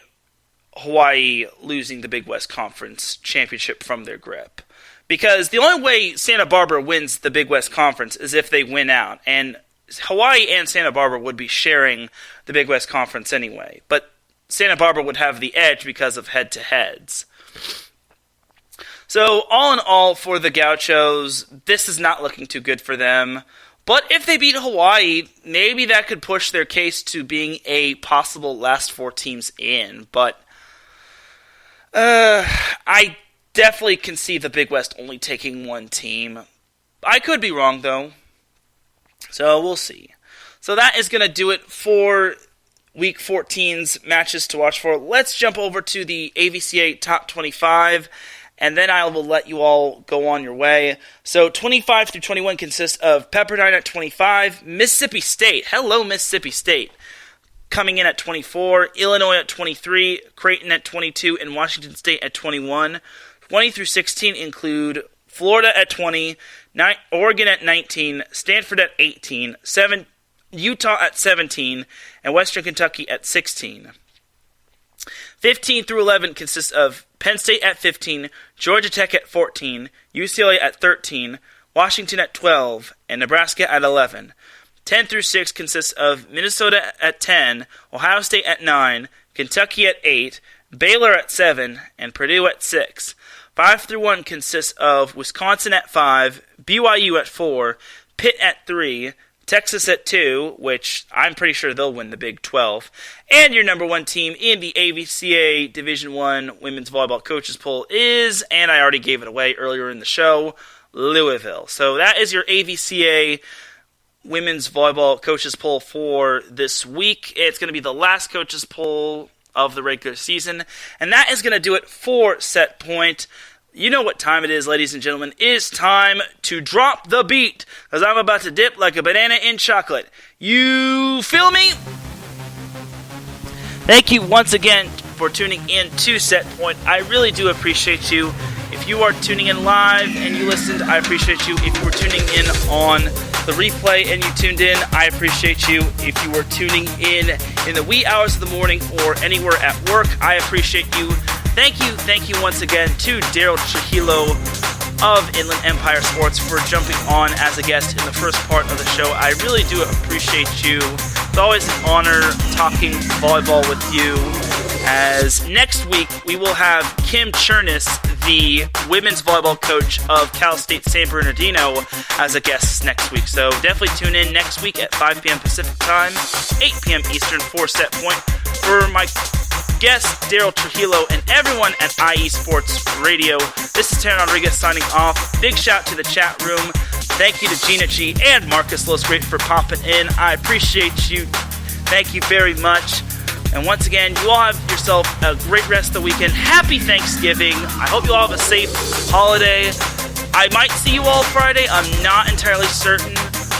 Hawaii losing the Big West Conference championship from their grip. Because the only way Santa Barbara wins the Big West Conference is if they win out. And Hawaii and Santa Barbara would be sharing the Big West Conference anyway. But Santa Barbara would have the edge because of head-to-heads. So, all in all, for the Gauchos, this is not looking too good for them. But if they beat Hawaii, maybe that could push their case to being a possible last four teams in. But I definitely can see the Big West only taking one team. I could be wrong, though. So, we'll see. So, that is going to do it for Week 14's matches to watch for. Let's jump over to the AVCA Top 25. And then I will let you all go on your way. So 25 through 21 consists of Pepperdine at 25, Mississippi State, hello Mississippi State, coming in at 24, Illinois at 23, Creighton at 22, and Washington State at 21. 20 through 16 include Florida at 20, Oregon at 19, Stanford at 18, Utah at 17, and Western Kentucky at 16. 15 through 11 consists of Penn State at 15, Georgia Tech at 14, UCLA at 13, Washington at 12, and Nebraska at 11. 10 through 6 consists of Minnesota at 10, Ohio State at 9, Kentucky at 8, Baylor at 7, and Purdue at 6. 5 through 1 consists of Wisconsin at 5, BYU at 4, Pitt at 3, Texas at 2, which I'm pretty sure they'll win the Big 12, and your number one team in the AVCA Division I Women's Volleyball Coaches Poll is, and I already gave it away earlier in the show, Louisville. So that is your AVCA Women's Volleyball Coaches Poll for this week. It's going to be the last Coaches Poll of the regular season, and that is going to do it for Set Point. You know what time it is, ladies and gentlemen. It is time to drop the beat, because I'm about to dip like a banana in chocolate. You feel me? Thank you once again for tuning in to Set Point. I really do appreciate you. If you are tuning in live and you listened, I appreciate you. If you were tuning in on the replay and you tuned in, I appreciate you. If you were tuning in the wee hours of the morning or anywhere at work, I appreciate you. Thank you once again to Derryl Trujillo of Inland Empire Sports for jumping on as a guest in the first part of the show. I really do appreciate you. It's always an honor talking volleyball with you. As next week, we will have Kim Chernis, the women's volleyball coach of Cal State San Bernardino, as a guest next week. So definitely tune in next week at 5 p.m. Pacific Time, 8 p.m. Eastern for Set Point. For my guest, Derryl Trujillo, and everyone at IE Sports Radio, this is Teran Rodriguez signing off. Big shout to the chat room. Thank you to Gina G and Marcus Losgreat for popping in. I appreciate you. Thank you very much. And once again, you all have yourself a great rest of the weekend. Happy Thanksgiving. I hope you all have a safe holiday. I might see you all Friday. I'm not entirely certain,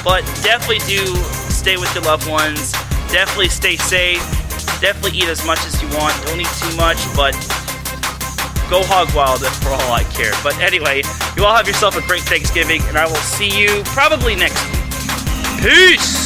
but definitely do stay with your loved ones. Definitely stay safe. Definitely eat as much as you want. Don't eat too much, but go hog wild for all I care. But anyway, you all have yourself a great Thanksgiving, and I will see you probably next week. Peace!